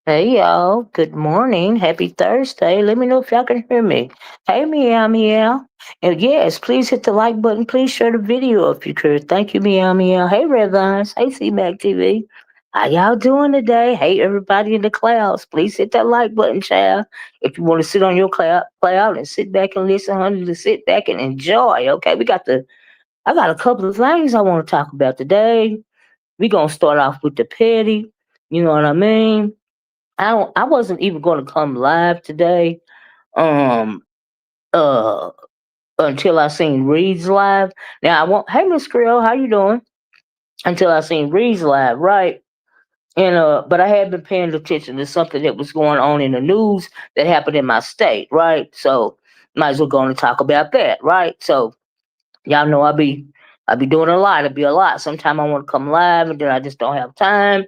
Hey y'all, good morning. Happy Thursday. Let me know if y'all can hear me. Hey meow meow. And yes, please hit the like button. Please share the video if you could. Thank you, meow meow. Hey Red Vines. Hey C-Mac TV. How y'all doing today? Hey everybody in the clouds. Please hit that like button, child. If you want to sit on your cloud and sit back and listen, honey, to sit back and enjoy. Okay, I got a couple of things I want to talk about today. We're gonna start off with the petty. You know what I mean? I wasn't even gonna come live today, um, uh, until I seen Reed's live. Now I won't. Hey, Miss Creole, how you doing? Until I seen Reed's live, right? And but I had been paying attention to something that was going on in the news that happened in my state, right? So might as well go on and talk about that, right? So y'all know I be doing a lot. It be a lot. Sometimes I want to come live, and then I just don't have time.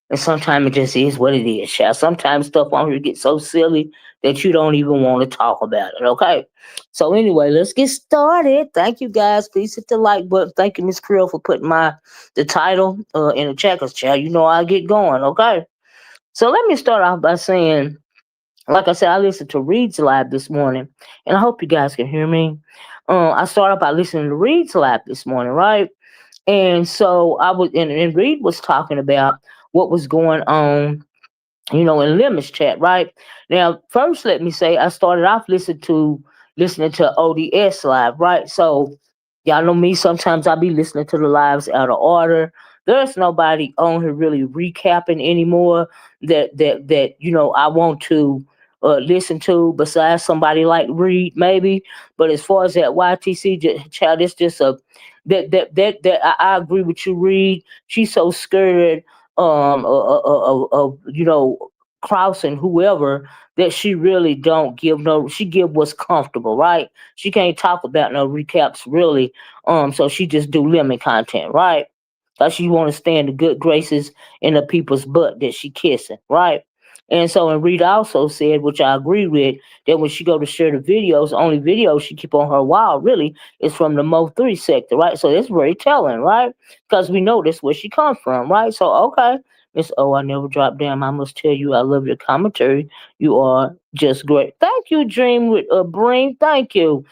And sometimes it just is what it is, child. Sometimes stuff on here gets so silly that you don't even want to talk about it, okay? So anyway, let's get started. Thank you guys. Please hit the like button. Thank you, Miss Krill, for putting the title in the checkers, child. You know I'll get going, okay? So let me start off by saying, like I said, I listened to Reed's live this morning, and I hope you guys can hear me. I started off by listening to Reed's live this morning, right? And so and Reed was talking about what was going on, in Lemons chat, right? Now, first, let me say I started off listening to O.D.S live, right? So y'all know me. Sometimes I be listening to the lives out of order. There's nobody on here really recapping anymore that I want to listen to besides somebody like Reed, maybe. But as far as that YTC child, it's just a that I agree with you, Reed. She's so scared of Kraus and whoever that she really don't give no. She give what's comfortable, right? She can't talk about no recaps really. So she just do lemon content, right? Cause she want to stay in the good graces in the people's butt that she kissing, right? And so, and Rita also said, which I agree with, that when she go to share the videos, the only videos she keep on her wall really is from the Mo 3 sector, right? So that's very telling, right? Because we know that's where she comes from, right? So okay, Miss O, I never dropped down. I must tell you, I love your commentary. You are just great. Thank you, Dream with Brain. Thank you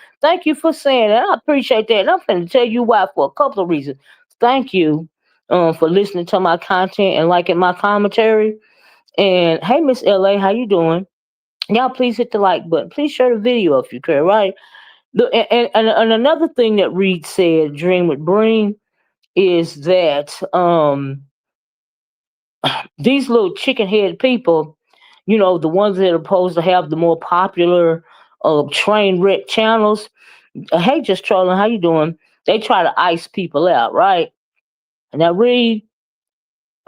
for saying that. I appreciate that. And I'm going to tell you why for a couple of reasons. Thank you, for listening to my content and liking my commentary. And hey, Miss LA, how you doing? Y'all, please hit the like button. Please share the video if you care, right? And another thing that Reed said, Dream with Brain, is that these little chicken head people, the ones that are supposed to have the more popular train wreck channels. Hey, just trolling, how you doing? They try to ice people out, right? And now Reed,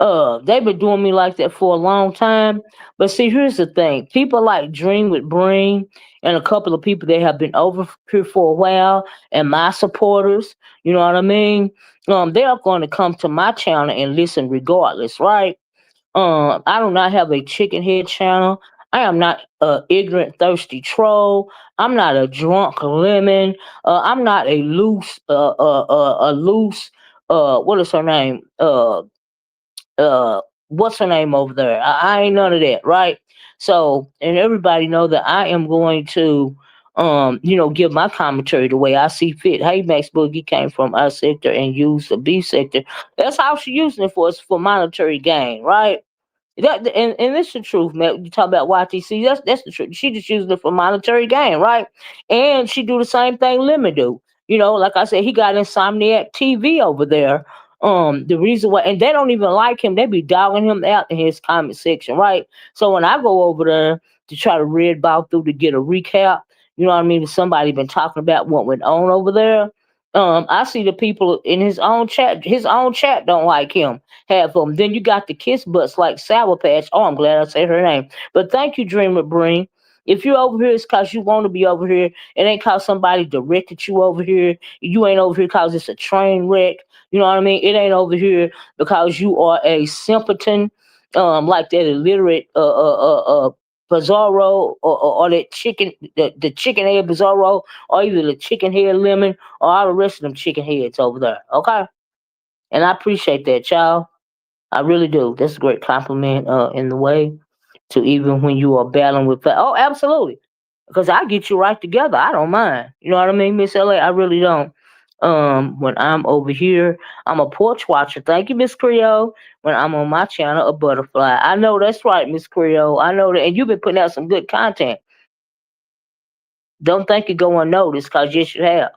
they've been doing me like that for a long time. But see, here's the thing: people like Dream with Brain and a couple of people that have been over here for a while, and my supporters, you know what I mean? They are going to come to my channel and listen regardless, right? I do not have a chicken head channel. I am not a ignorant, thirsty troll. I'm not a drunk lemon. I'm not a loose. What is her name? Uh, what's her name over there? I ain't none of that, right? So, and everybody know that I am going to, give my commentary the way I see fit. Hey, Max Boogie came from our sector and used the B sector. That's how she using it for. It's for monetary gain, right? And it's the truth, man. You talk about YTC, that's the truth. She just using it for monetary gain, right? And she do the same thing Lemon do. Like I said, he got Insomniac TV over there. The reason why, and they don't even like him, they be dogging him out in his comment section, right? So when I go over there to try to read about through to get a recap, you know what I mean? Somebody been talking about what went on over there. I see the people in his own chat. His own chat don't like him. Half of them. Then you got the kiss butts like Sour Patch. Oh, I'm glad I said her name. But thank you, Dreamer Breen. If you're over here, it's because you want to be over here. It ain't because somebody directed you over here. You ain't over here because it's a train wreck. You know what I mean? It ain't over here because you are a simpleton, like that illiterate Bizarro or that chicken, the chicken head Bizarro, or either the chicken head lemon or all the rest of them chicken heads over there. Okay? And I appreciate that, y'all. I really do. That's a great compliment in the way. to even when you are battling with oh, absolutely. Because I get you right together. I don't mind. You know what I mean, Miss LA? I really don't. When I'm over here, I'm a porch watcher. Thank you, Miss Creole. When I'm on my channel, a butterfly. I know that's right, Miss Creole. I know that, and you've been putting out some good content. Don't think you go unnoticed, cause yes, you have.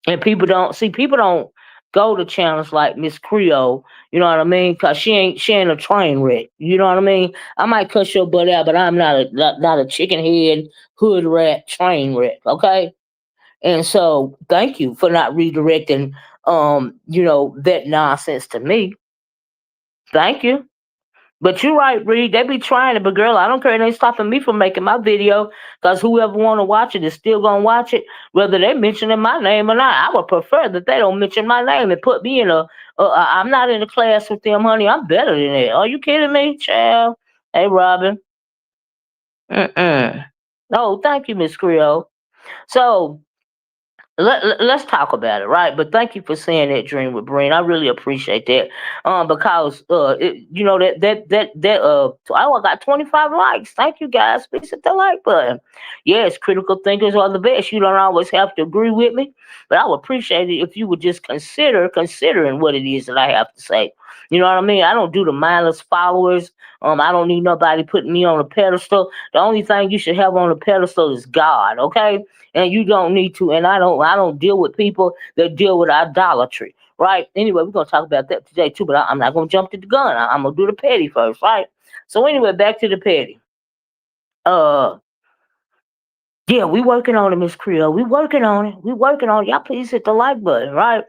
And people don't go to channels like Miss Creole, you know what I mean? Cause she ain't a train wreck. You know what I mean? I might cuss your butt out, but I'm not a chicken head hood rat train wreck, okay? And so thank you for not redirecting that nonsense to me. Thank you. But you're right, Reed. They be trying it, but girl, I don't care. They ain't stopping me from making my video because whoever want to watch it is still gonna watch it, whether they mentioning my name or not. I would prefer that they don't mention my name and put me in I'm not in a class with them, honey. I'm better than that. Are you kidding me, child? Hey, Robin. Mm-mm. No, thank you, Miss Creole. So let's talk about it, right? But thank you for saying that, Dream with Brain. I really appreciate that. Because oh, I got 25 likes. Thank you guys. Please hit the like button. Yes, critical thinkers are the best. You don't always have to agree with me, but I would appreciate it if you would just considering what it is that I have to say. You know what I mean? I don't do the mindless followers. I don't need nobody putting me on a pedestal. The only thing you should have on a pedestal is God, okay? And you don't need to. And I don't deal with people that deal with idolatry, right? Anyway, we're gonna talk about that today too, but I'm not gonna jump to the gun. I'm gonna do the petty first, right? So anyway, back to the petty. Uh, yeah, we working on it, Miss Creole. We working on it. We working on it. Y'all please hit the like button, right?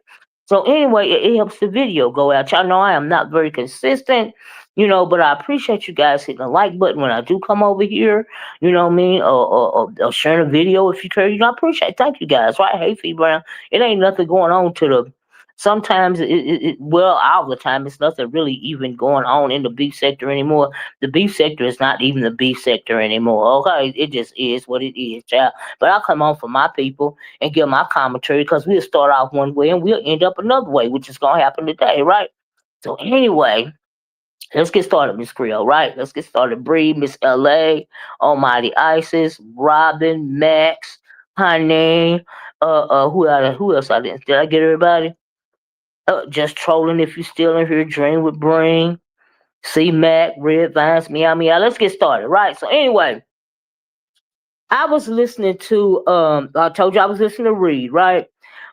So anyway, it helps the video go out. Y'all know I am not very consistent, but I appreciate you guys hitting the like button when I do come over here. You know what I mean? Or sharing a video if you care. I appreciate it. Thank you guys, right? Hey, Fee Brown. It ain't nothing going on to the. Sometimes well, all the time, it's nothing really even going on in the beef sector anymore. The beef sector is not even the beef sector anymore. Okay, it just is what it is, child. But I come on for my people and give my commentary because we'll start off one way and we'll end up another way, which is gonna happen today, right? So anyway, let's get started, Miss Creole, right? Let's get started. Bree, Miss LA, Almighty Isis, Robin, Max, Honey, who else I didn't? Did I get everybody? Just trolling if you still in here, Dream with Brain. C Mac, Red Vines, meow meow. Let's get started, right? So anyway, I was listening to I told you I was listening to Reed, right?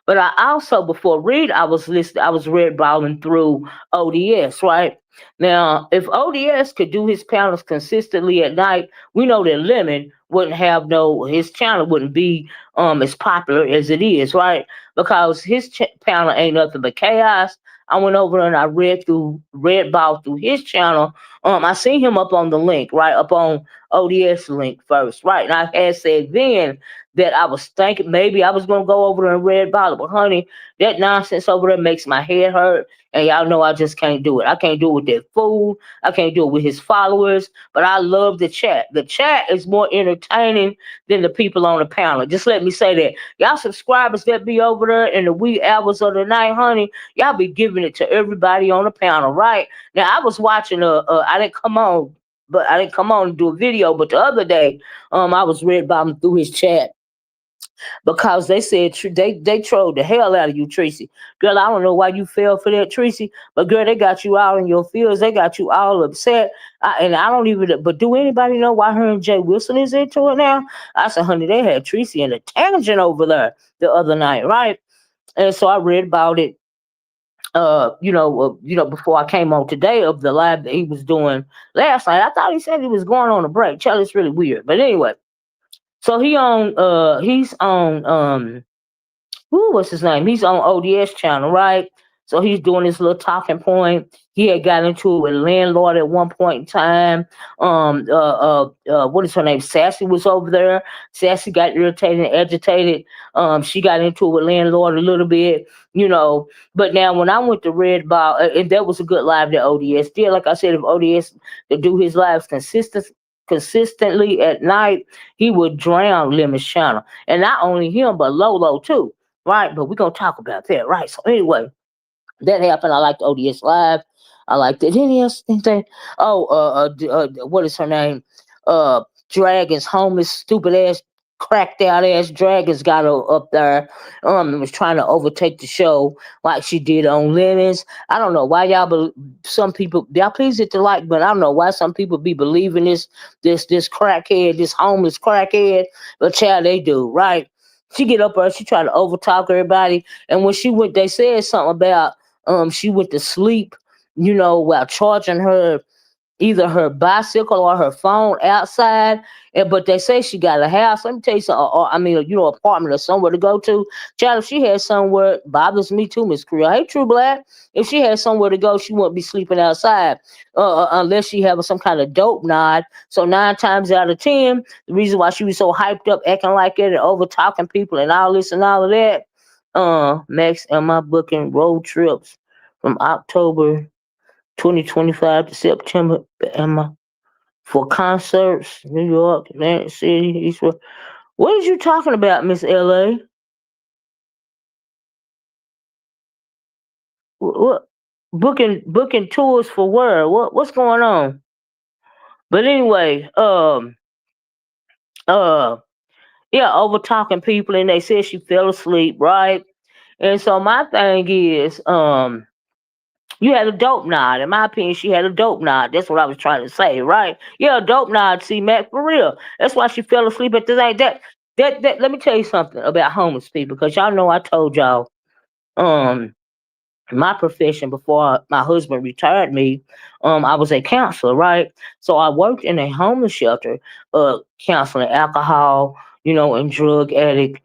But I also before Reed I was red balling through O.D.S, right? Now, if O.D.S could do his panels consistently at night, we know that Lemon wouldn't have no his channel wouldn't be as popular as it is, right? Because his panel ain't nothing but chaos. I went over and I read ball through his channel. I seen him up on the link, right? Up on O.D.S link first, right? And I had said then that I was thinking maybe I was gonna go over there and red bottle, but honey, that nonsense over there makes my head hurt. And y'all know I just can't do it. I can't do it with that fool. I can't do it with his followers. But I love the chat. The chat is more entertaining than the people on the panel. Just let me say that. Y'all subscribers that be over there in the wee hours of the night, honey, y'all be giving it to everybody on the panel, right? Now I was watching I didn't come on and do a video, but the other day, I was red bombing through his chat because they said they trolled the hell out of you, Tracy. Girl, I don't know why you fell for that, Tracy, but girl, they got you all in your feels. They got you all upset, and I don't even. But do anybody know why her and Jay Wilson is into it now? I said, honey, they had Tracy in a tangent over there the other night, right? And so I read about it before I came on today of the live that he was doing last night. I thought he said he was going on a break. Child, it's really weird. But anyway, so he's on what's his name? He's on O.D.S channel, right? So he's doing this little talking point. He had got into it with landlord at one point in time. What is her name? Sassy was over there. Sassy got irritated and agitated. She got into it with landlord a little bit, But now when I went to Red Ball, and that was a good live that O.D.S did. Like I said, if O.D.S to do his lives consistently at night, he would drown Lemon's channel, and not only him but Lolo too. Right, but we're gonna talk about that, right? So anyway, that happened. I liked O.D.S live. I like that. Any else think that? Oh, what is her name? Uh, Dragons, homeless, stupid ass, cracked out ass Dragons got her up there. And was trying to overtake the show like she did on Lemons. I don't know why y'all. Some people, y'all please hit the like, but I don't know why some people be believing this crackhead, this homeless crackhead. But child, they do right. She get up there, she try to overtalk everybody, and when she went, they said something about she went to sleep, while charging her either her bicycle or her phone outside. But they say she got a house. Let me tell you something. Or, I mean, apartment or somewhere to go to. Child, if she had somewhere, bothers me too, Miss Creel. Hey, True Black. If she had somewhere to go, she wouldn't be sleeping outside, unless she having some kind of dope nod. So 9 times out of 10, the reason why she was so hyped up, acting like it, and over talking people and all this and all of that. Max, am I booking road trips from October 2025 to September? Am I for concerts? New York, Atlantic City, Eastwood. What is you talking about, Miss LA? What booking tours for where? What's going on? But anyway, uh yeah, over talking people, and they said she fell asleep, right? And so my thing is, you had a dope nod. In my opinion, she had a dope nod. That's what I was trying to say, right? Yeah, a dope nod, C Mac, for real. That's why she fell asleep at the night. That let me tell you something about homeless people, because y'all know I told y'all um my profession before my husband retired me. I was a counselor, right? So I worked in a homeless shelter, counseling alcohol, and drug addict,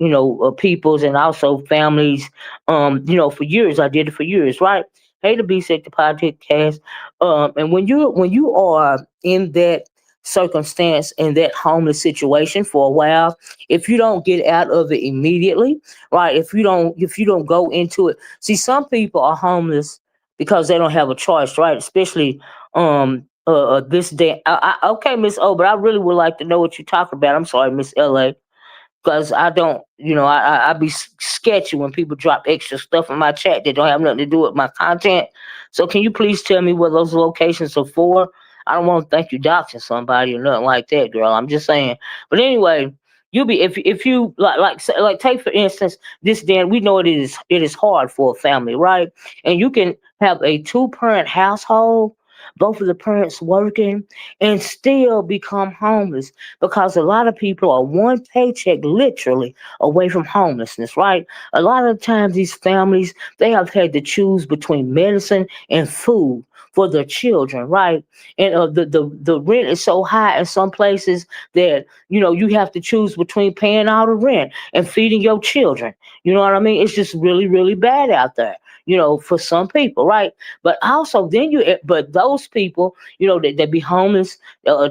peoples, and also families. For years I did it for years, right? Hey, the B Sec, the podcast. And when you are in that circumstance, in that homeless situation for a while, if you don't get out of it immediately, right? If you don't go into it. See, some people are homeless because they don't have a choice, right? Especially this day. Okay, Miss O, but I really would like to know what you're talking about. I'm sorry, Miss LA, because I don't, I be sketchy when people drop extra stuff in my chat that don't have nothing to do with my content. So can you please tell me what those locations are for? I don't want to think you doxing somebody or nothing like that, girl. I'm just saying. But anyway, you be if you like take for instance this. Then we know it is hard for a family, right? And you can have a two-parent household, both of the parents working, and still become homeless, because a lot of people are one paycheck literally away from homelessness, right? A lot of times these families, they have had to choose between medicine and food for their children, right? And the rent is so high in some places that you have to choose between paying all the rent and feeding your children. You know what I mean? It's just really, really bad out there, for some people, right? But also then but those people, they be homeless,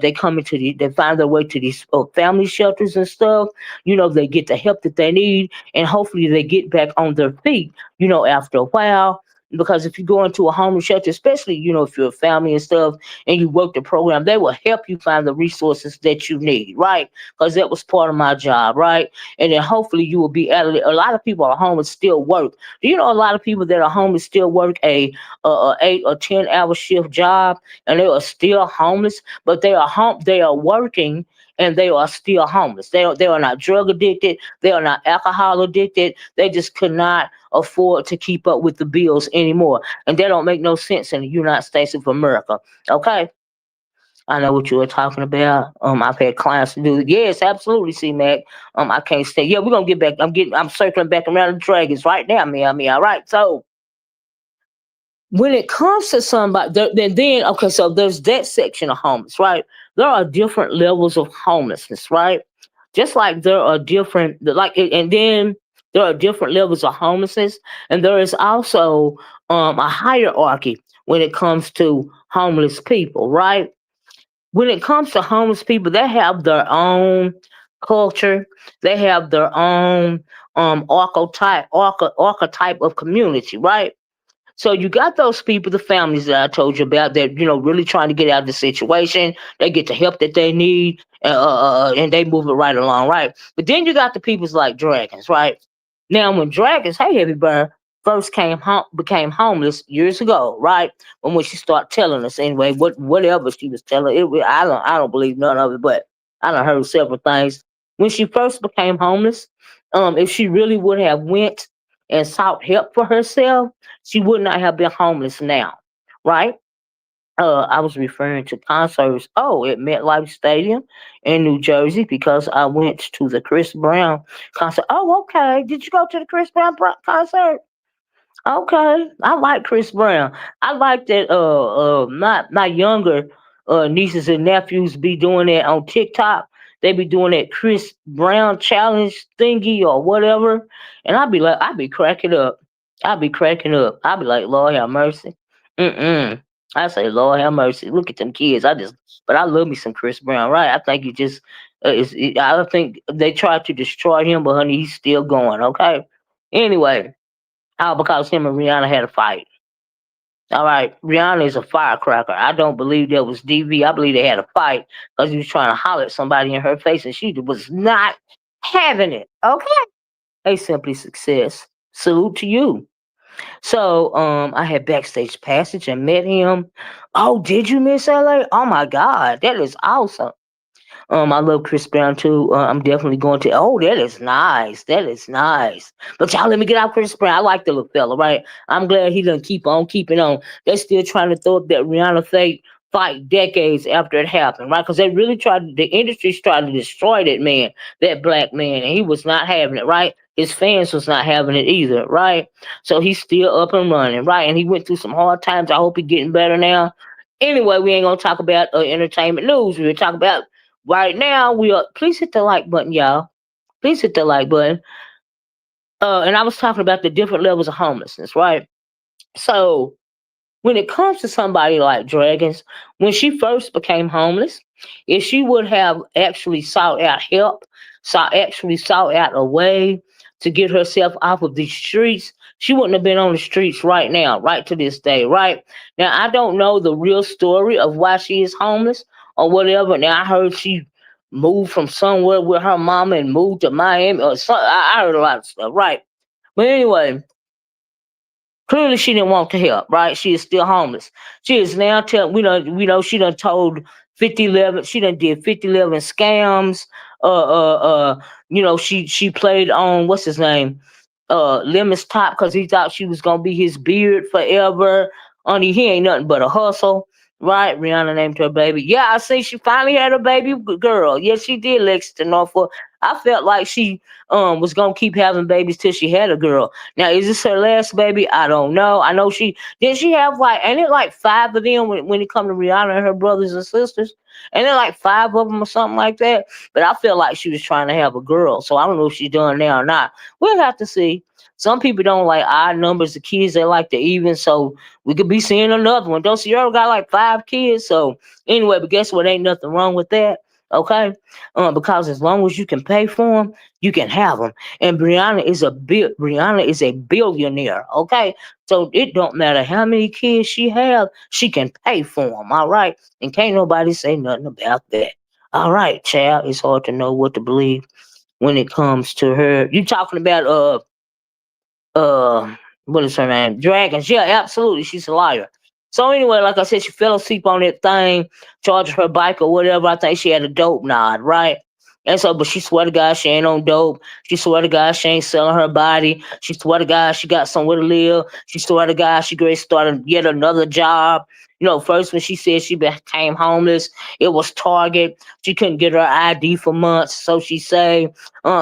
they come they find their way to these family shelters and stuff. They get the help that they need, and hopefully they get back on their feet. After a while. Because if you go into a homeless shelter, especially if you're a family and stuff, and you work the program, they will help you find the resources that you need, right? Because that was part of my job, right? And then hopefully you will be out of it. A lot of people are homeless still work. Do you know a lot of people that are homeless still work a 8 or 10 hour shift job, and they are still homeless, but they are working, and they are still homeless. They are not drug addicted. They are not alcohol addicted. They just could not afford to keep up with the bills anymore, and that don't make no sense in the United States of America. Okay, I know what you were talking about. I've had clients to do it. Yes, absolutely, C Mac. I can't stay. Yeah, we're gonna get back. I'm circling back around the dragons right now, me. All right, so when it comes to somebody, then okay, so there's that section of homeless, right? There are different levels of homelessness, right? Just like there are different, and then there are different levels of homelessness, and there is also a hierarchy when it comes to homeless people, right? When it comes to homeless people, they have their own culture, they have their own archetype of community, right? So you got those people, the families that I told you about, that really trying to get out of the situation. They get the help that they need, and they move it right along, right? But then you got the peoples like dragons, right? Now, when dragons, hey, heavy burn. first became homeless years ago, right? When she started telling us anyway, whatever she was telling, I don't believe none of it, but I done heard several things. When she first became homeless, if she really would have went and sought help for herself, she would not have been homeless now, right? I was referring to concerts. Oh, at MetLife Stadium in New Jersey because I went to the Chris Brown concert. Oh, okay. Did you go to the Chris Brown concert? Okay, I like Chris Brown. I like that. My younger nieces and nephews be doing that on TikTok. They be doing that Chris Brown challenge thingy or whatever, and I be cracking up. I be cracking up. I be like, Lord have mercy. Mm. I say, Lord have mercy. Look at them kids. But I love me some Chris Brown, right? I think he just, I think they tried to destroy him, but honey, he's still going. Okay. Anyway. All because him and Rihanna had a fight. All right, Rihanna is a firecracker. I don't believe there was DV. I believe they had a fight because he was trying to holler at somebody in her face and she was not having it. Okay. A simply success. Salute to you. So I had backstage passage and met him. Oh, did you miss LA? Oh my God, that is awesome. I love Chris Brown too. I'm definitely going to. Oh, that is nice. That is nice. But y'all, let me get out Chris Brown. I like the little fella, right? I'm glad he done keep on keeping on. They're still trying to throw up that Rihanna fake fight decades after it happened, right? Because they really tried. The industry tried to destroy that man, that black man, and he was not having it, right? His fans was not having it either, right? So he's still up and running, right? And he went through some hard times. I hope he's getting better now. Anyway, we ain't gonna talk about entertainment news. We're gonna talk about right now. We are. Please hit the like button, y'all. Please hit the like button. And I was talking about the different levels of homelessness, right? So when it comes to somebody like Dragons, when she first became homeless, if she would have actually sought out help, sought out a way to get herself off of these streets, she wouldn't have been on the streets right now, right to this day, right? Now I don't know the real story of why she is homeless or whatever. Now I heard she moved from somewhere with her mama and moved to Miami or something. I heard a lot of stuff, right? But anyway, clearly, she didn't want to help, right? She is still homeless. She is now telling we know she done told 5011. She done did 5011 scams. Uh, uh, uh. She played on what's his name, Lemon's top because he thought she was gonna be his beard forever. Only he ain't nothing but a hustle, right? Rihanna named her baby. Yeah, I see. She finally had a baby girl. Yes, she did, Lexington Norfolk. I felt like she was gonna keep having babies till she had a girl. Now, is this her last baby? I don't know. I know she have like ain't it like five of them when it come to Rihanna and her brothers and sisters? Ain't it like five of them or something like that? But I feel like she was trying to have a girl, so I don't know if she's done now or not. We'll have to see. Some people don't like odd numbers of kids; they like the even. So we could be seeing another one. Don't see her got like five kids. So anyway, but guess what? Ain't nothing wrong with that. Okay, because as long as you can pay for them, you can have them. And Brianna is a billionaire. Okay, so it don't matter how many kids she have, she can pay for them. All right, and can't nobody say nothing about that. All right, child, it's hard to know what to believe when it comes to her. You talking about uh what is her name? Dragons. Yeah, absolutely. She's a liar. So anyway, like I said, she fell asleep on that thing, charged her bike or whatever. I think she had a dope nod, right? And so, but she swear to God she ain't on dope. She swear to God she ain't selling her body. She swear to God she got somewhere to live. She swear to God she great started yet another job. First when she said she became homeless, it was Target. She couldn't get her ID for months, so she say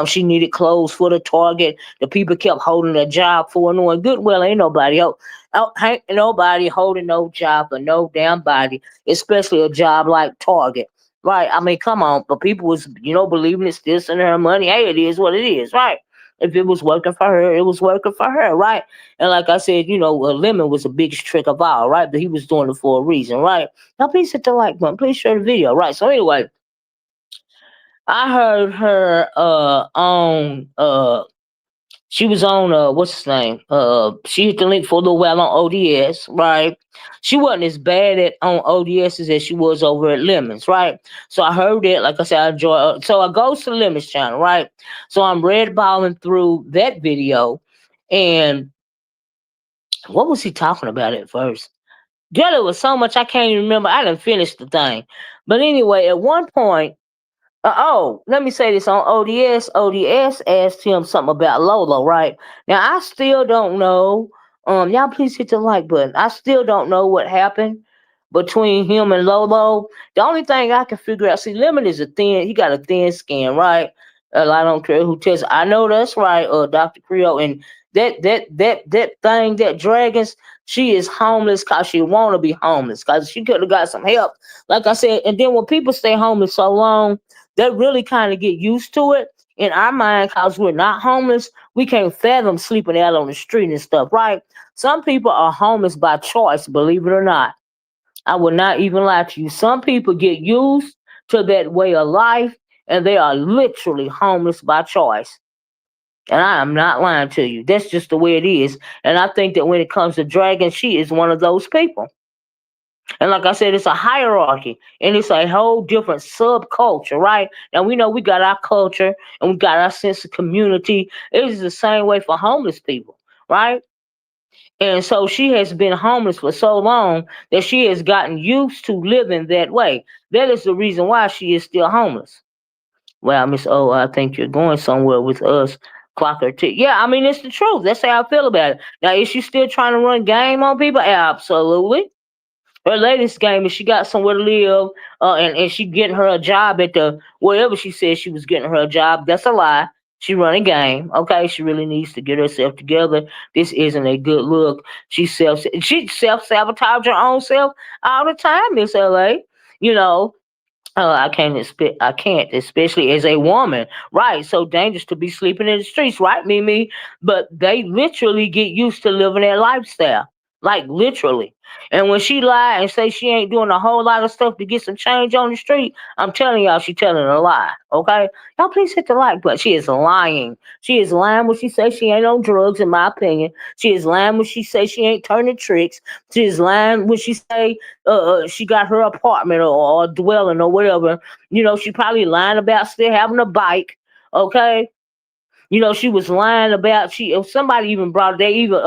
she needed clothes for the Target. The people kept holding a job for her, knowing good well ain't nobody holding no job for no damn body, especially a job like Target. Right. I mean, come on. But people was, believing it's still sending her money. Hey, it is what it is, right? If it was working for her, it was working for her, right? And like I said, Lemon was the biggest trick of all, right? But he was doing it for a reason, right? Now, please hit the like button. Please share the video, right? So anyway, I heard her on she was on what's his name? She hit the link for a little while on ODS, right? She wasn't as bad at on ODS as she was over at Lemons, right? So I heard it, like I said, I enjoy so I goes to Lemons channel, right? So I'm red balling through that video and What was he talking about at first? Girl, it was so much I can't even remember. I didn't finish the thing. But anyway, at one point, let me say this on ODS. ODS asked him something about Lolo, right? Now, I still don't know. Y'all please hit the like button. I still don't know what happened between him and Lolo. The only thing I can figure out, see, Lemon is he got a thin skin, right? I don't care who tells. I know that's right, Dr. Creole. And that thing, that dragons, she is homeless cause she wanna be homeless. Cause she could have got some help. Like I said, and then when people stay homeless so long, they really kind of get used to it in our mind because we're not homeless. We can't fathom sleeping out on the street and stuff, right? Some people are homeless by choice, believe it or not. I will not even lie to you. Some people get used to that way of life and they are literally homeless by choice. And I am not lying to you. That's just the way it is. And I think that when it comes to Dragon, she is one of those people. And like I said, it's a hierarchy and it's a whole different subculture, right? Now we know we got our culture and we got our sense of community. It is the same way for homeless people, right? And so she has been homeless for so long that she has gotten used to living that way. That is the reason why she is still homeless. Well, Miss O, I think you're going somewhere with us. Clocker T. Yeah, I mean it's the truth. That's how I feel about it. Now, is she still trying to run game on people? Absolutely. Her latest game is she got somewhere to live, and she getting her a job at the wherever she said she was getting her a job. That's a lie. She run a game. Okay, she really needs to get herself together. This isn't a good look. She self sabotage her own self all the time, Miss LA. You know, I can't, especially as a woman. Right. So dangerous to be sleeping in the streets, right, Mimi? But they literally get used to living that lifestyle. Like literally. And when she lie and say she ain't doing a whole lot of stuff to get some change on the street, I'm telling y'all she telling a lie. Okay? Y'all please hit the like button. She is lying. She is lying when she says she ain't on drugs, in my opinion. She is lying when she says she ain't turning tricks. She is lying when she say she got her apartment or dwelling or whatever. She probably lying about still having a bike. Okay, she was lying about she. If somebody even brought they even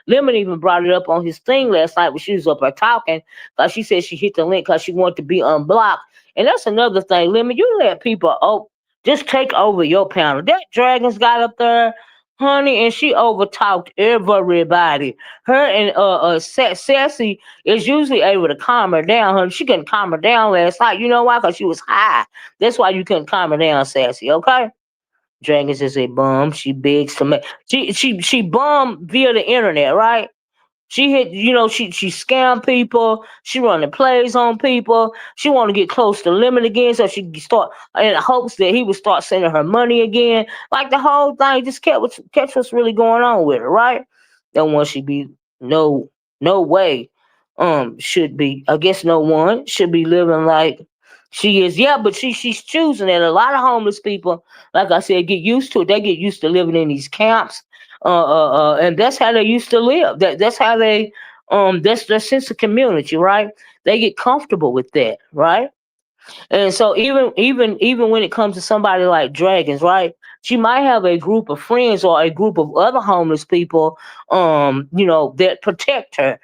Lemon even brought it up on his thing last night when she was up there talking. Cause she said she hit the link because she wanted to be unblocked. And that's another thing, Lemon. You let people just take over your panel. That Dragons got up there, honey, and she overtalked everybody. Her and Sassy is usually able to calm her down, honey. She couldn't calm her down last night. You know why? Cause she was high. That's why you couldn't calm her down, Sassy. Okay. Dragons is a bum. She begs to make she bum via the internet, right? She hit, she scam people. She running plays on people. She want to get close to Lemon again, so she can start in hopes that he would start sending her money again. Like the whole thing, just catch what's really going on with her, right? Don't want she be no no way. Should be. I guess no one should be living like she is. Yeah, but she's choosing it. A lot of homeless people, like I said, get used to it. They get used to living in these camps and that's how they used to live. That's how they that's their sense of community, right? They get comfortable with that, right? And so even when it comes to somebody like Dragons, right? She might have a group of friends or a group of other homeless people, that protect her,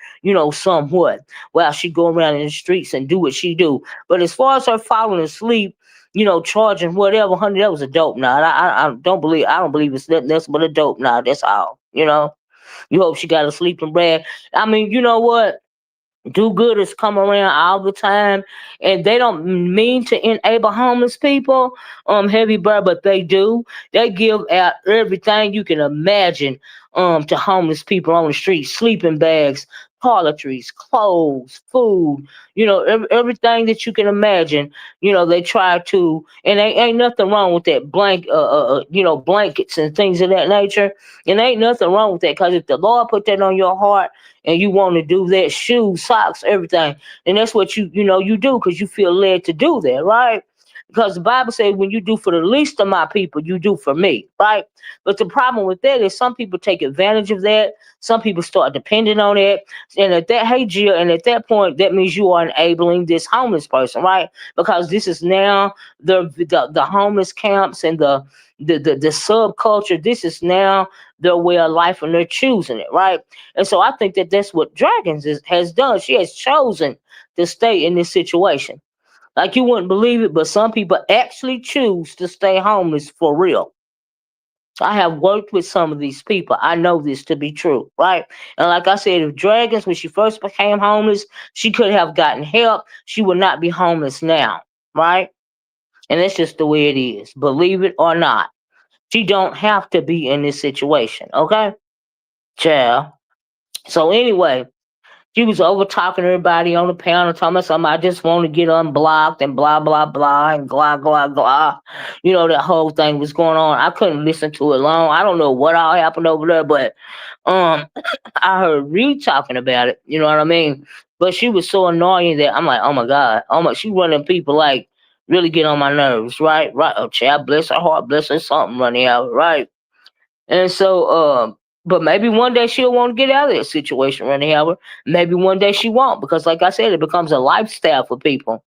somewhat while she go around in the streets and do what she do. But as far as her falling asleep, charging whatever, honey, that was a dope knot. I don't believe it's nothing else but a dope knot. That's all. You hope she got a sleeping bag. I mean, you know what? Do-gooders come around all the time and they don't mean to enable homeless people, heavy bird, but they do. They give out everything you can imagine to homeless people on the street: sleeping bags, toiletries, clothes, food, everything that you can imagine. They try to, and ain't nothing wrong with that blankets and things of that nature. And ain't nothing wrong with that, because if the Lord put that on your heart and you want to do that, shoes, socks, everything, and that's what you do because you feel led to do that, right? because the Bible says when you do for the least of my people, you do for me, right? But the problem with that is some people take advantage of that. Some people start depending on it, and at that hey Jill, and at that point, that means you are enabling this homeless person, right? Because this is now the homeless camps and the subculture. This is now their way of life, and they're choosing it, right? And so I think that that's what has done. She has chosen to stay in this situation. Like you wouldn't believe it, but some people actually choose to stay homeless for real. I have worked with some of these people. I know this to be true, right? And like I said, if Dragons, when she first became homeless, she could have gotten help. She would not be homeless now, right? And that's just the way it is. Believe it or not, she don't have to be in this situation, okay? Child. So anyway, she was over talking to everybody on the panel, talking about something. I just want to get unblocked and blah blah blah and blah blah blah. You know that whole thing was going on. I couldn't listen to it long. I don't know what all happened over there, but um, I heard Reed talking about it. You know what I mean? But she was so annoying that I'm like, oh my god, oh my. She one of them people like really get on my nerves, right? Right. Oh, child, bless her heart, bless her something running out, right? And so, but maybe one day she'll want to get out of that situation, Randy Howard. Maybe one day she won't, because like I said, it becomes a lifestyle for people.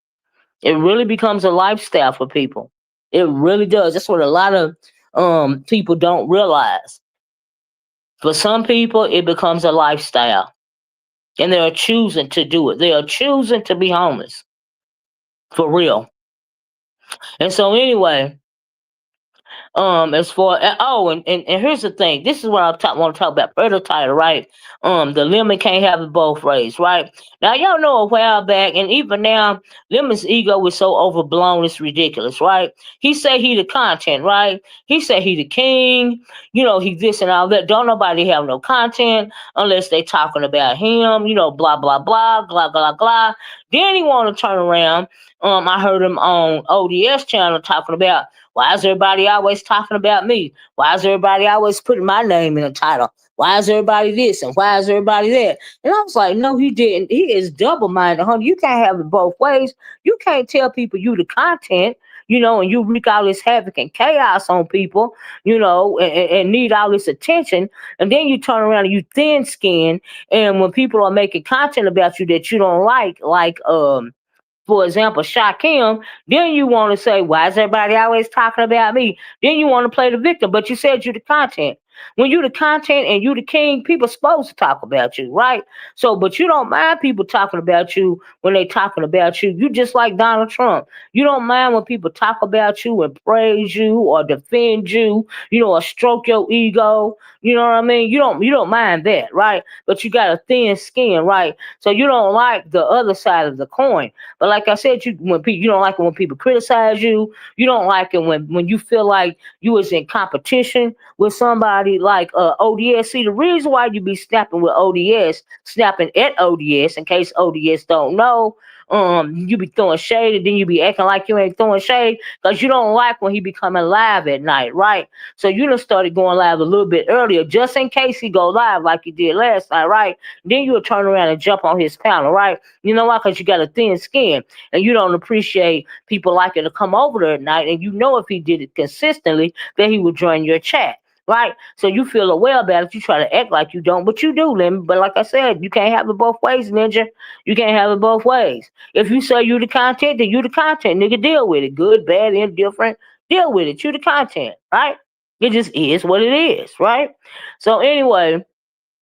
It really becomes a lifestyle for people. It really does. That's what a lot of people don't realize. For some people, it becomes a lifestyle, and they are choosing to do it. They are choosing to be homeless for real. And so, anyway, as far oh, and here's the thing. This is what want to talk about. Further title, right? The Lemon can't have it both ways, right? Now y'all know a while back, and even now, Lemon's ego is so overblown, it's ridiculous, right? He say he the content, right? He say he the king. You know, he this and all that. Don't nobody have no content unless they talking about him. You know, blah blah blah blah blah blah. Then he want to turn around. I heard him on O.D.S channel talking about, why is everybody always talking about me? Why is everybody always putting my name in the title? Why is everybody this and why is everybody that? And I was like, no, he didn't. He is double minded, honey. You can't have it both ways. You can't tell people you the content, you know, and you wreak all this havoc and chaos on people, you know, and need all this attention. And then you turn around and you thin skin. And when people are making content about you that you don't like, for example, Shakim, then you want to say, why is everybody always talking about me? Then you want to play the victim, but you said you the content. When you the content and you the king, people supposed to talk about you, right? So, but you don't mind people talking about you when they talking about you. You just like Donald Trump. You don't mind when people talk about you and praise you or defend you, you know, or stroke your ego. You know what I mean? You don't mind that, right? But you got a thin skin, right? So you don't like the other side of the coin. But like I said, you don't like it when people criticize you. You don't like it when you feel like you was in competition with somebody like O.D.S. See, the reason why you be snapping with O.D.S, snapping at O.D.S, in case O.D.S don't know, you be throwing shade, and then you be acting like you ain't throwing shade because you don't like when he be coming live at night, right? So you done started going live a little bit earlier, just in case he go live like he did last night, right? Then you'll turn around and jump on his panel, right? You know why? Because you got a thin skin, and you don't appreciate people liking to come over there at night, and you know if he did it consistently, that he would join your chat. Right? So you feel aware about it. You try to act like you don't, but you do, Lemon. But like I said, you can't have it both ways, Ninja. You can't have it both ways. If you say you the content, then you the content, nigga. Deal with it. Good, bad, indifferent. Deal with it. You the content, right? It just is what it is, right? So anyway,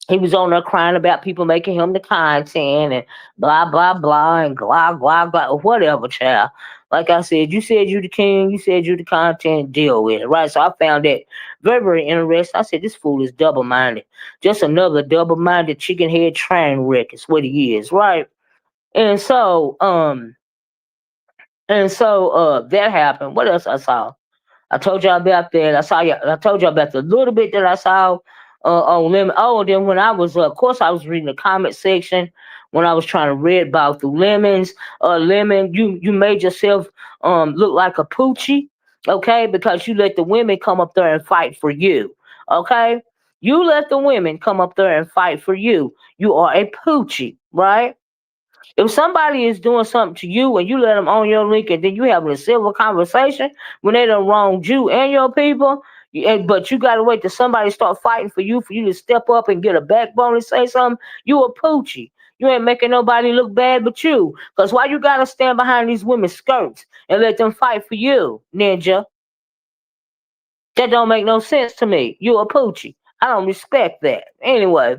he was on there crying about people making him the content and blah blah blah and blah blah blah, whatever, child. Like I said you the king, you said you the content, deal with it, right? So I found that very, very interesting. I said this fool is double minded, just another double minded chicken head train wreck is what he is, right? And so that happened. What else I saw? I told y'all about that. I told y'all about the little bit that I saw on Lemon. Oh, and then when I was, of course, I was reading the comment section when I was trying to read about the lemons. Lemon, you made yourself look like a poochie, okay? Because you let the women come up there and fight for you, okay? You let the women come up there and fight for you. You are a poochie, right? If somebody is doing something to you and you let them on your link and then you having a civil conversation when they done wronged you and your people, but you gotta wait till somebody start fighting for you to step up and get a backbone and say something, you a poochie. You ain't making nobody look bad but you. Cause why you gotta stand behind these women's skirts and let them fight for you, ninja? That don't make no sense to me. You a poochie. I don't respect that. Anyway,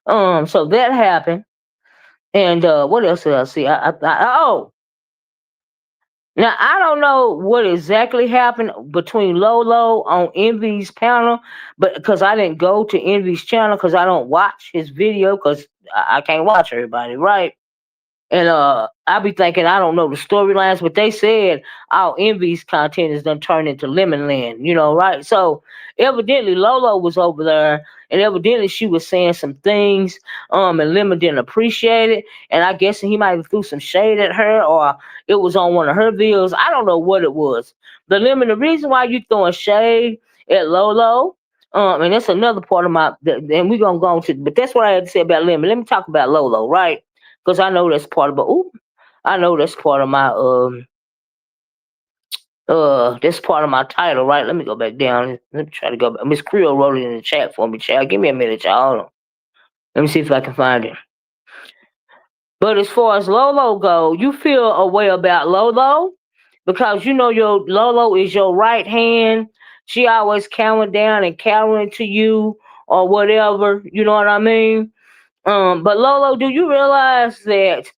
so that happened. And what else did I see? Oh, now I don't know what exactly happened between Lolo on Envy's panel, but because I didn't go to Envy's channel because I don't watch his video because I can't watch everybody, right? And I be thinking I don't know the storylines, but they said our Envy's content is done turned into Lemon Land, right? So evidently Lolo was over there, and evidently she was saying some things, and Lemon didn't appreciate it, and I guess he might have threw some shade at her, or it was on one of her videos. I don't know what it was. But Lemon, the reason why you throwing shade at Lolo, and that's another part of and we're gonna go on to, but that's what I had to say about Lemon. Let me talk about Lolo, right? Because I know that's part of I know that's part of my that's part of my title, right? Let me go back down. Let me try to go back. Miss Creel wrote it in the chat for me, child. Give me a minute, y'all. Hold on. Let me see if I can find it. But as far as Lolo go, you feel a way about Lolo because you know your Lolo is your right hand. She always counting down and counting to you or whatever. You know what I mean? But Lolo, do you realize that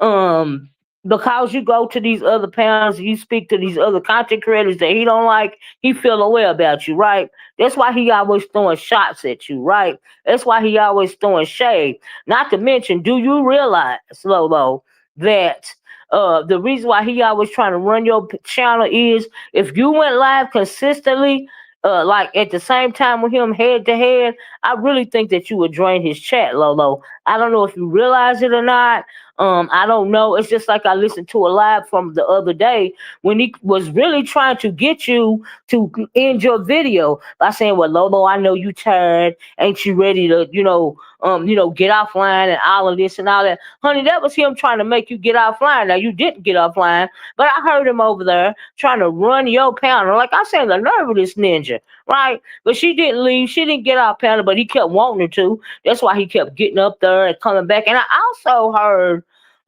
um because you go to these other panels, you speak to these other content creators that he don't like, he feel away about you, right? That's why he always throwing shots at you, right? That's why he always throwing shade. Not to mention, do you realize, Lolo, that the reason why he always trying to run your channel is if you went live consistently, like at the same time with him head to head, I really think that you would drain his chat, Lolo. I don't know if you realize it or not. I don't know. It's just like I listened to a live from the other day when he was really trying to get you to end your video by saying, "Well, Lolo, I know you tired. Ain't you ready to, get offline and all of this and all that?" Honey, that was him trying to make you get offline. Now you didn't get offline, but I heard him over there trying to run your panel. Like I said, the nerve of this ninja, right? But she didn't leave. She didn't get off panel, but he kept wanting her to. That's why he kept getting up there and coming back. And I also heard,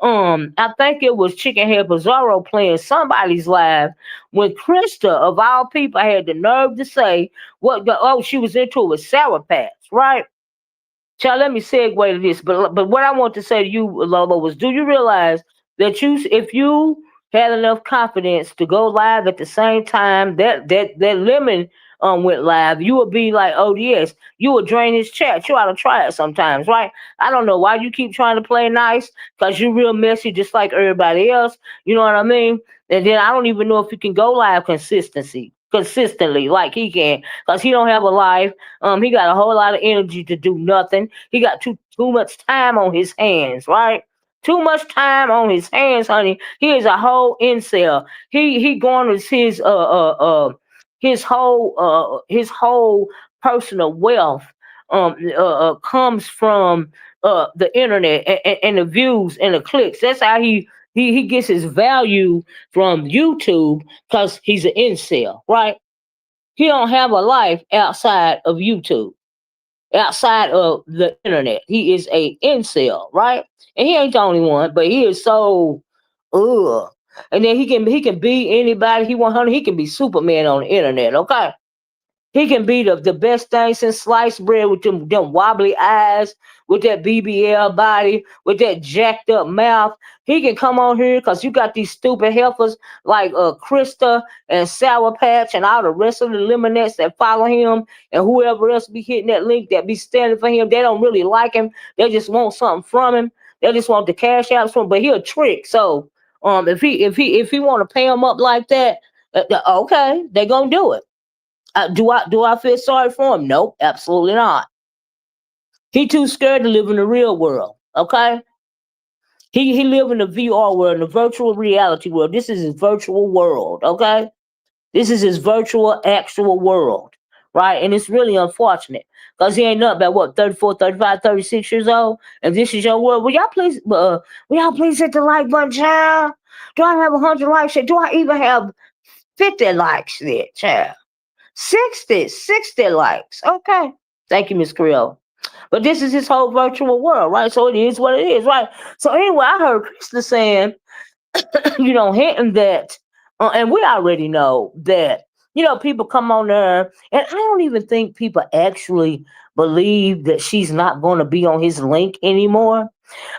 I think it was Chicken Head Bizarro playing somebody's live when Krista, of all people, had the nerve to say she was into it with Sour Patch, right? Child, let me segue to this. But what I want to say to you, Lolo, was do you realize that if you had enough confidence to go live at the same time that Lemon went live, you would be like O.D.S. You would drain his chat. You ought to try it sometimes, right? I don't know why you keep trying to play nice, because you're real messy just like everybody else. You know what I mean? And then I don't even know if you can go live consistently like he can, because he don't have a life. He got a whole lot of energy to do nothing. He got too much time on his hands, right? Too much time on his hands, honey. He is a whole incel. He garners his whole personal wealth comes from the internet and the views and the clicks. That's how he gets his value from YouTube, because he's an incel, right? He don't have a life outside of YouTube, outside of the internet. He is a incel, right? And he ain't the only one, but he is so ugh. And then he can be anybody he want. Honey, he can be Superman on the internet, okay? He can be the best thing since sliced bread with them wobbly eyes, with that BBL body, with that jacked up mouth. He can come on here because you got these stupid heifers like Krista and Sour Patch and all the rest of the Lemonettes that follow him, and whoever else be hitting that link that be standing for him. They don't really like him. They just want something from him. They just want the cash apps from him. But he a trick. So if he want to pay him up like that, okay, they gonna do it. Do I feel sorry for him? Nope, absolutely not. He too scared to live in the real world. Okay, he live in the VR world, in the virtual reality world. This is his virtual world. Okay, this is his virtual actual world, right? And it's really unfortunate. Because he ain't nothing about what, 34, 35, 36 years old? And this is your world. Will y'all please hit the like button, child? Do I have 100 likes yet? Do I even have 50 likes yet, child? 60 likes. Okay. Thank you, Miss Creole. But this is his whole virtual world, right? So it is what it is, right? So anyway, I heard Krista saying, hinting that, and we already know that, people come on there, and I don't even think people actually believe that she's not going to be on his link anymore.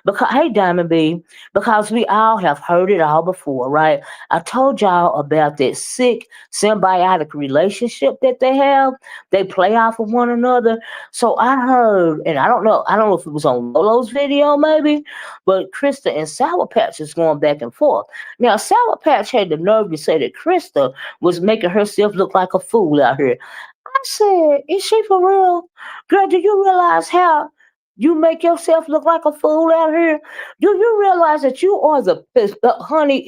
Because hey, Diamond B, because we all have heard it all before, right? I told y'all about that sick symbiotic relationship that they have. They play off of one another. So I heard, and I don't know if it was on Lolo's video maybe, but Krista and Sour Patch is going back and forth. Now Sour Patch had the nerve to say that Krista was making herself look like a fool out here. I said, is she for real? Girl, do you realize how you make yourself look like a fool out here? Do you realize that you are honey?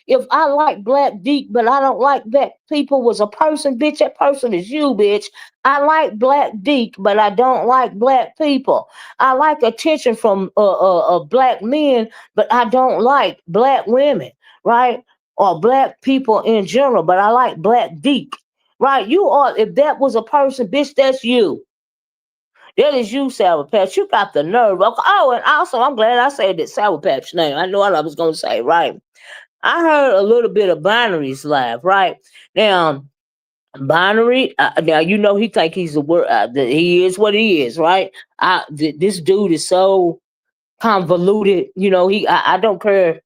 If I like black deep, but I don't like black people was a person, bitch. That person is you, bitch. I like black deep, but I don't like black people. I like attention from black men, but I don't like black women, right? Or black people in general, but I like black deep. Right, you are. If that was a person, bitch, that's you. That is you, Sour Patch. You got the nerve. Oh, and also, I'm glad I said that Sour Patch name. I know what I was going to say, right? I heard a little bit of Binary's laugh, right? Now, Binary, now he think he's the word. He is what he is, right? This dude is so convoluted. I don't care,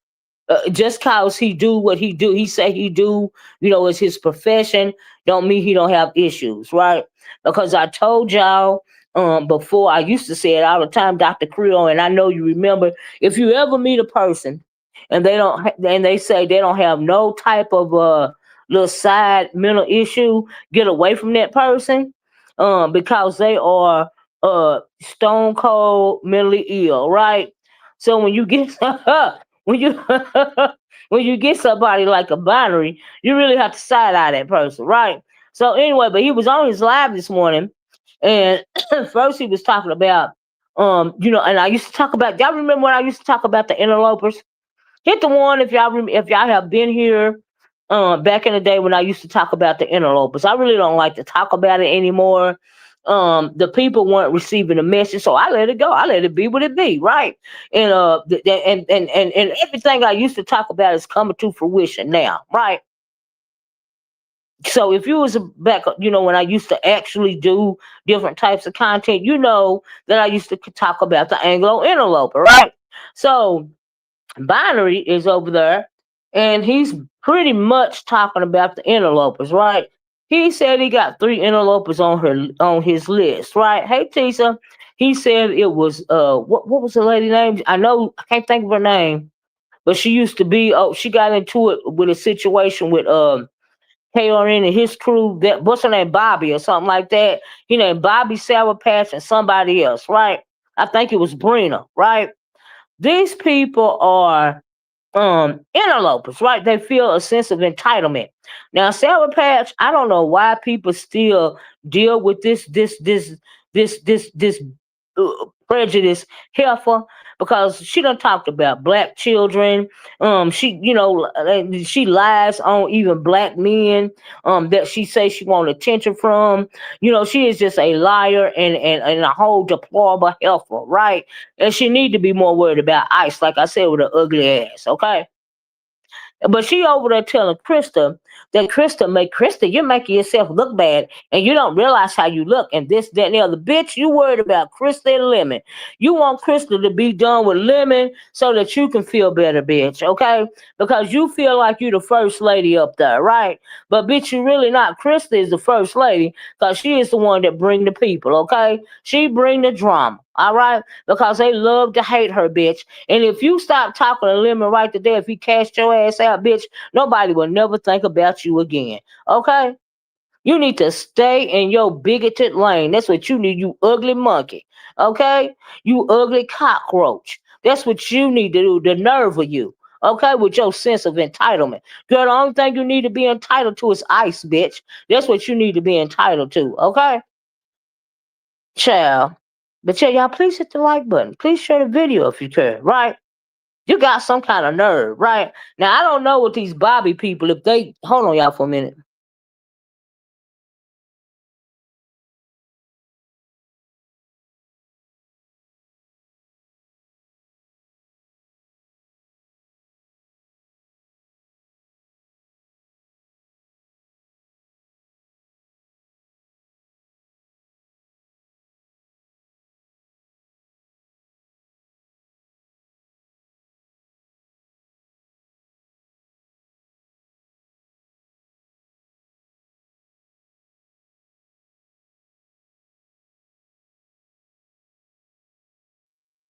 just cause he do what he do, he say he do, it's his profession, don't mean he don't have issues, right? Because I told y'all before, I used to say it all the time, Dr. Creole, and I know you remember, if you ever meet a person and and they say they don't have no type of little side mental issue, get away from that person, because they are stone cold mentally ill, right? So when you get when you when you get somebody like a Binary, you really have to side eye that person, right? So anyway, but he was on his live this morning, and first he was talking about, and I used to talk about. Y'all remember when I used to talk about the interlopers? Hit the one if if y'all have been here. Back in the day when I used to talk about the interlopers, I really don't like to talk about it anymore. The people weren't receiving the message, so I let it go. I let it be what it be, right? And and everything I used to talk about is coming to fruition now, right? So if you was back, when I used to actually do different types of content, that I used to talk about the Anglo interloper, right? So Binary is over there, and he's pretty much talking about the interlopers, right? He said he got three interlopers on his list, right? Hey Tisa, he said it was what was the lady name? I know I can't think of her name, but she used to be, she got into it with a situation with KRN and his crew, that what's her name, Bobby or something like that. He named Bobby Sour Patch and somebody else, right? I think it was Brina, right? These people are interlopers, right? They feel a sense of entitlement. Now, Sour Patch, I don't know why people still deal with this prejudice heifer, because she done talked about black children. She lies on even black men that she says she want attention from. She is just a liar and a whole deplorable heifer, right? And she need to be more worried about ICE, like I said, with her ugly ass, okay? But she over there telling Krista that you're making yourself look bad and you don't realize how you look and this, that, and the other. Bitch, you worried about Krista and Lemon. You want Krista to be done with Lemon so that you can feel better, bitch, okay? Because you feel like you the first lady up there, right? But bitch, you really not. Krista is the first lady because she is the one that bring the people, okay? She bring the drama, all right? Because they love to hate her, bitch. And if you stop talking to Lemon right today, if he cast your ass out, bitch, nobody will never think about you again. Okay? You need to stay in your bigoted lane. That's what you need, you ugly monkey. Okay? You ugly cockroach. That's what you need to do, the nerve of you. Okay? With your sense of entitlement. Girl, the only thing you need to be entitled to is ICE, bitch. That's what you need to be entitled to. Okay? Child. But yeah, y'all, please hit the like button. Please share the video if you can, right? You got some kind of nerve, right? Now, I don't know what these Bobby people, if they, hold on, y'all, for a minute.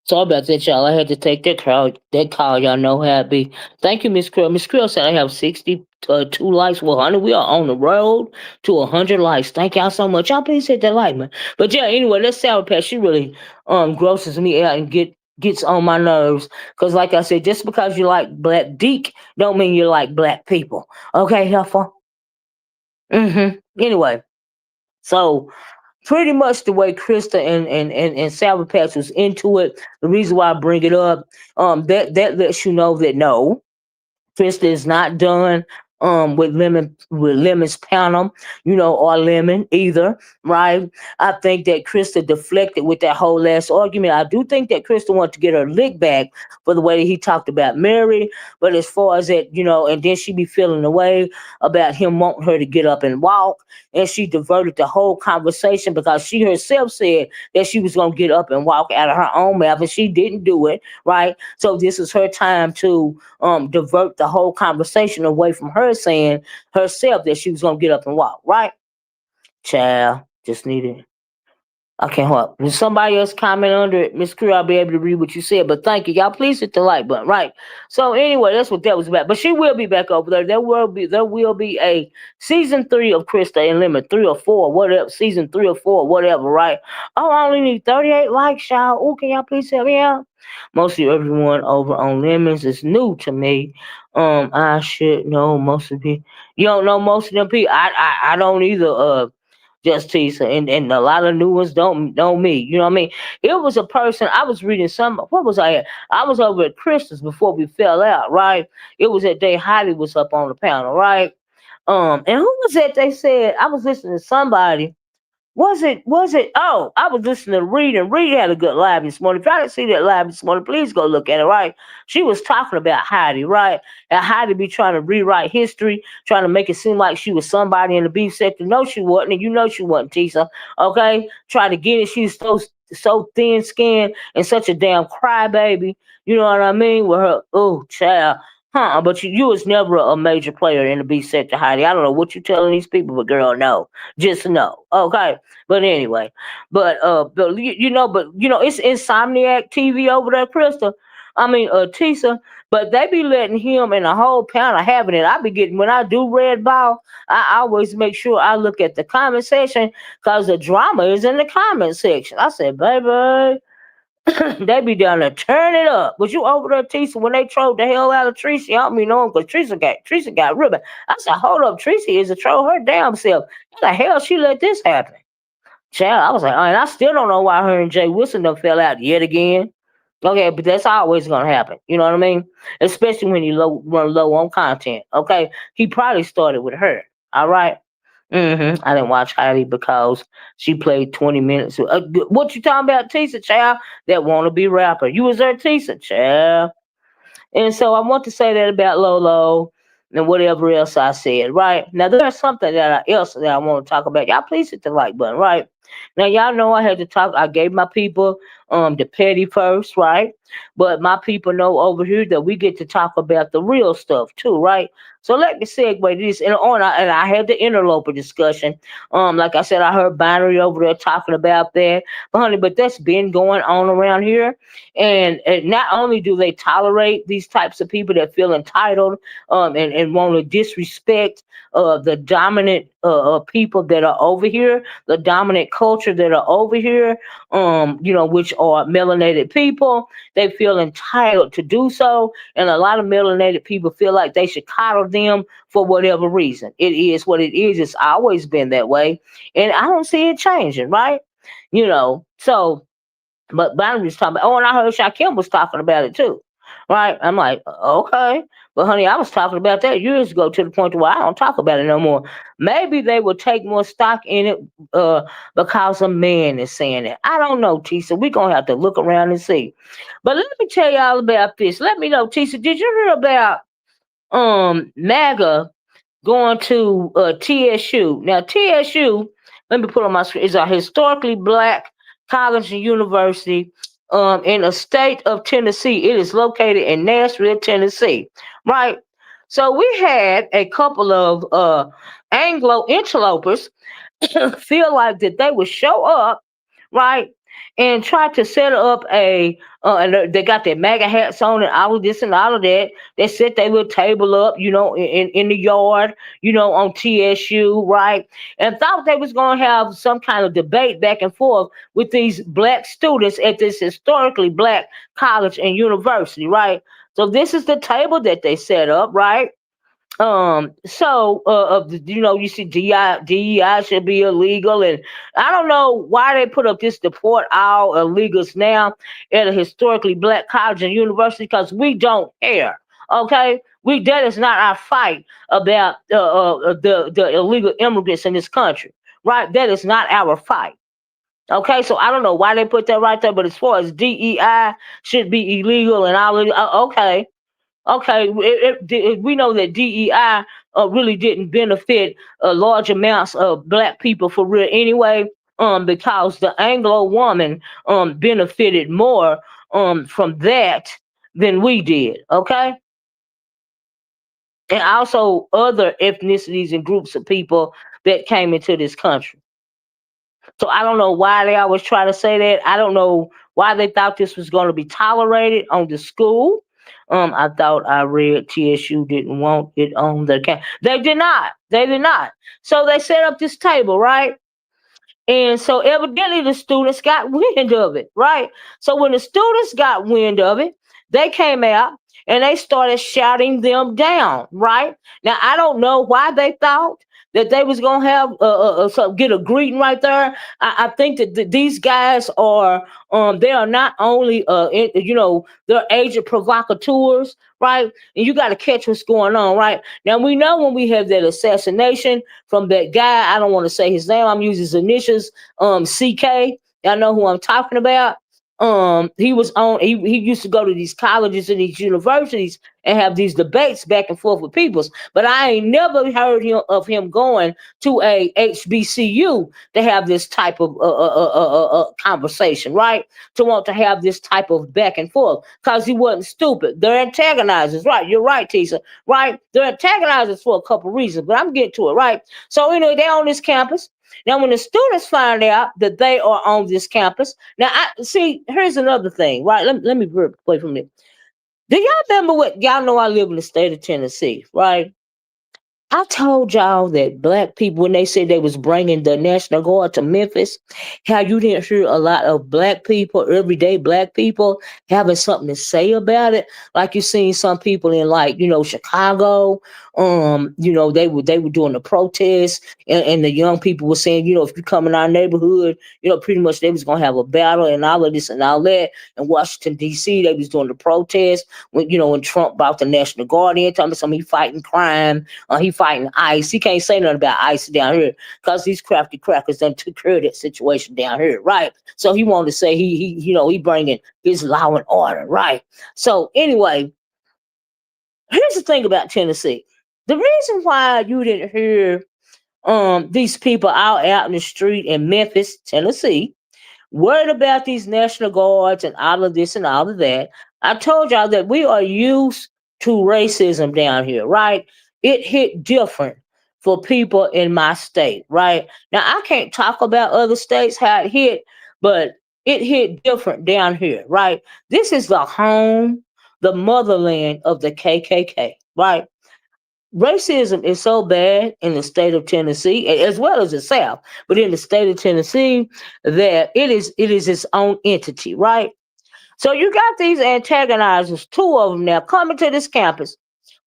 So about that, y'all. I had to take that call. That call, y'all know how it be. Thank you, Miss Krill. Miss Krill said I have 62 likes. Well, honey, we are on the road to 100 likes. Thank y'all so much. Y'all please hit that like, man. But yeah, anyway, that Sour Patch, she really grosses me out and gets on my nerves. Cause like I said, just because you like black deek, don't mean you like black people. Okay, Heifer. Anyway, so pretty much the way Krista and Sour Patch was into it. The reason why I bring it up, that lets you know that no, Krista is not done with Lemon's panel, or Lemon either, right? I think that Krista deflected with that whole last argument. I do think that Krista wanted to get her lick back for the way that he talked about Mary, but as far as that, and then she be feeling the way about him wanting her to get up and walk, and she diverted the whole conversation because she herself said that she was gonna get up and walk out of her own mouth, and she didn't do it, right? So this is her time to divert the whole conversation away from her saying herself that she was gonna get up and walk, right? Child, just needed. I can't help. If somebody else comment under it, Miss Crew, I'll be able to read what you said. But thank you. Y'all please hit the like button. Right. So anyway, that's what that was about. But she will be back over there. There will be a season 3 of Krista and Lemon, 3 or 4, whatever, season 3 or 4, whatever, right? Oh, I only need 38 likes, y'all. Oh, can y'all please help me out? Mostly everyone over on Lemons is new to me. I should know most of the you don't know most of them people. I don't either. Justice, and a lot of new ones don't know me. You know what I mean? It was a person I was reading some. What was I at? I was over at Christmas before we fell out. Right? It was that day Heidi was up on the panel. Right? And who was that? They said I was listening to somebody. Was it? Oh, I was listening to Reed, and Reed had a good live this morning. If y'all didn't see that live this morning, please go look at it, right? She was talking about Heidi, right? And Heidi be trying to rewrite history, trying to make it seem like she was somebody in the beef sector. No, she wasn't, and you know she wasn't, Tisa. Okay? Trying to get it. She's so thin skinned and such a damn crybaby. You know what I mean? With her, oh, child. Huh, but you was never a major player in the beef sector, Heidi. I don't know what you telling these people, but girl, no. Just no. Okay. But anyway, but it's Insomniac TV over there, Krista. I mean, Tisa. But they be letting him and the whole panel having it. I be getting when I do Red Ball, I always make sure I look at the comment section because the drama is in the comment section. I said, baby, they be down there turn it up. Was you over there, Tisa, when they trolled the hell out of Tracy? I don't mean no, because Teresa got ribbon. I said, hold up, Tracy is to troll her damn self. How the hell she let this happen? Child, I was like, and I still don't know why her and Jay Wilson done fell out yet again. Okay, but that's always gonna happen. You know what I mean? Especially when you run low on content. Okay, he probably started with her. All right. I didn't watch Heidi because she played 20 minutes. What you talking about, Tisa, child? That wanna be rapper. You was there, Tisa, child. And so I want to say that about Lolo and whatever else I said, right? Now there's something else that I want to talk about. Y'all please hit the like button, right? Now y'all know I had to talk. I gave my people the petty first, right? But my people know over here that we get to talk about the real stuff too, right? So let me segue this and I had the interloper discussion. Like I said, I heard Binary over there talking about that. But honey, but that's been going on around here. And not only do they tolerate these types of people that feel entitled and want to disrespect the dominant people that are over here, the dominant culture that are over here, which are melanated people, they feel entitled to do so. And a lot of melanated people feel like they should coddle them for whatever reason. It is what it is. It's always been that way. And I don't see it changing, right? So but Bonnie was talking about, oh, and I heard Shaquem was talking about it too. Right? I'm like, okay. But honey, I was talking about that years ago to the point where I don't talk about it no more. Maybe they will take more stock in it because a man is saying it. I don't know, Tisa. We're going to have to look around and see. But let me tell y'all about this. Let me know, Tisa, did you hear about MAGA going to TSU? Now, TSU, let me put on my screen, is a historically black college and university in the state of Tennessee. It is located in Nashville, Tennessee, right? So we had a couple of Anglo interlopers feel like that they would show up, right, and try to set up and they got their MAGA hats on and all of this and all of that. They set their little table up, in the yard, on TSU, right, and thought they was gonna have some kind of debate back and forth with these black students at this historically black college and university, right. So this is the table that they set up, right. You see DEI should be illegal, and I don't know why they put up this deport all illegals now at a historically black college and university because we don't care. Okay, that is not our fight about the illegal immigrants in this country, right? That is not our fight. Okay, so I don't know why they put that right there, but as far as DEI should be illegal and all of okay. Okay, we know that DEI really didn't benefit large amounts of black people for real anyway, because the Anglo woman benefited more from that than we did. Okay, and also other ethnicities and groups of people that came into this country. So I don't know why they always try to say that. I don't know why they thought this was going to be tolerated on the school. I thought I read TSU didn't want it on the camp. They did not. They did not. So they set up this table, right? And so evidently the students got wind of it, right? So when the students got wind of it, they came out and they started shouting them down, right? Now I don't know why they thought that they was gonna have get a greeting right there. I think that these guys are they are not only they're agent provocateurs, right? And you got to catch what's going on, right? Now we know when we have that assassination from that guy. I don't want to say his name. I'm using his initials. CK. Y'all know who I'm talking about. He was on. He used to go to these colleges and these universities and have these debates back and forth with peoples. But I ain't never heard of him going to a HBCU to have this type of conversation, right? To want to have this type of back and forth because he wasn't stupid. They're antagonizers, right? You're right, Tisa, right? They're antagonizers for a couple reasons, but I'm getting to it, right? So anyway, they're on this campus. Now, when the students find out that they are on this campus, now I see. Here's another thing, right? Let me play from it. Do y'all remember what y'all know? I live in the state of Tennessee, right? I told y'all that black people, when they said they was bringing the National Guard to Memphis, how you didn't hear a lot of black people, everyday black people, having something to say about it. Like you seen some people in Chicago, they were doing the protests, and the young people were saying, if you come in our neighborhood, pretty much they was gonna have a battle and all of this and all that. In Washington D.C., they was doing the protest when Trump brought the National Guard in, telling me something he fighting crime. He fighting ICE. He can't say nothing about ICE down here because these crafty crackers done took care of that situation down here, right? So he wanted to say he bringing his law and order, right? So anyway, here's the thing about Tennessee. The reason why you didn't hear these people out in the street in Memphis, Tennessee, worried about these National Guards and all of this and all of that. I told y'all that we are used to racism down here, right? It hit different for people in my state, right? Now, I can't talk about other states, how it hit, but it hit different down here, right? This is the home, the motherland of the KKK, right? Racism is so bad in the state of Tennessee, as well as the South, but in the state of Tennessee, that it is its own entity, right? So you got these antagonizers, two of them now coming to this campus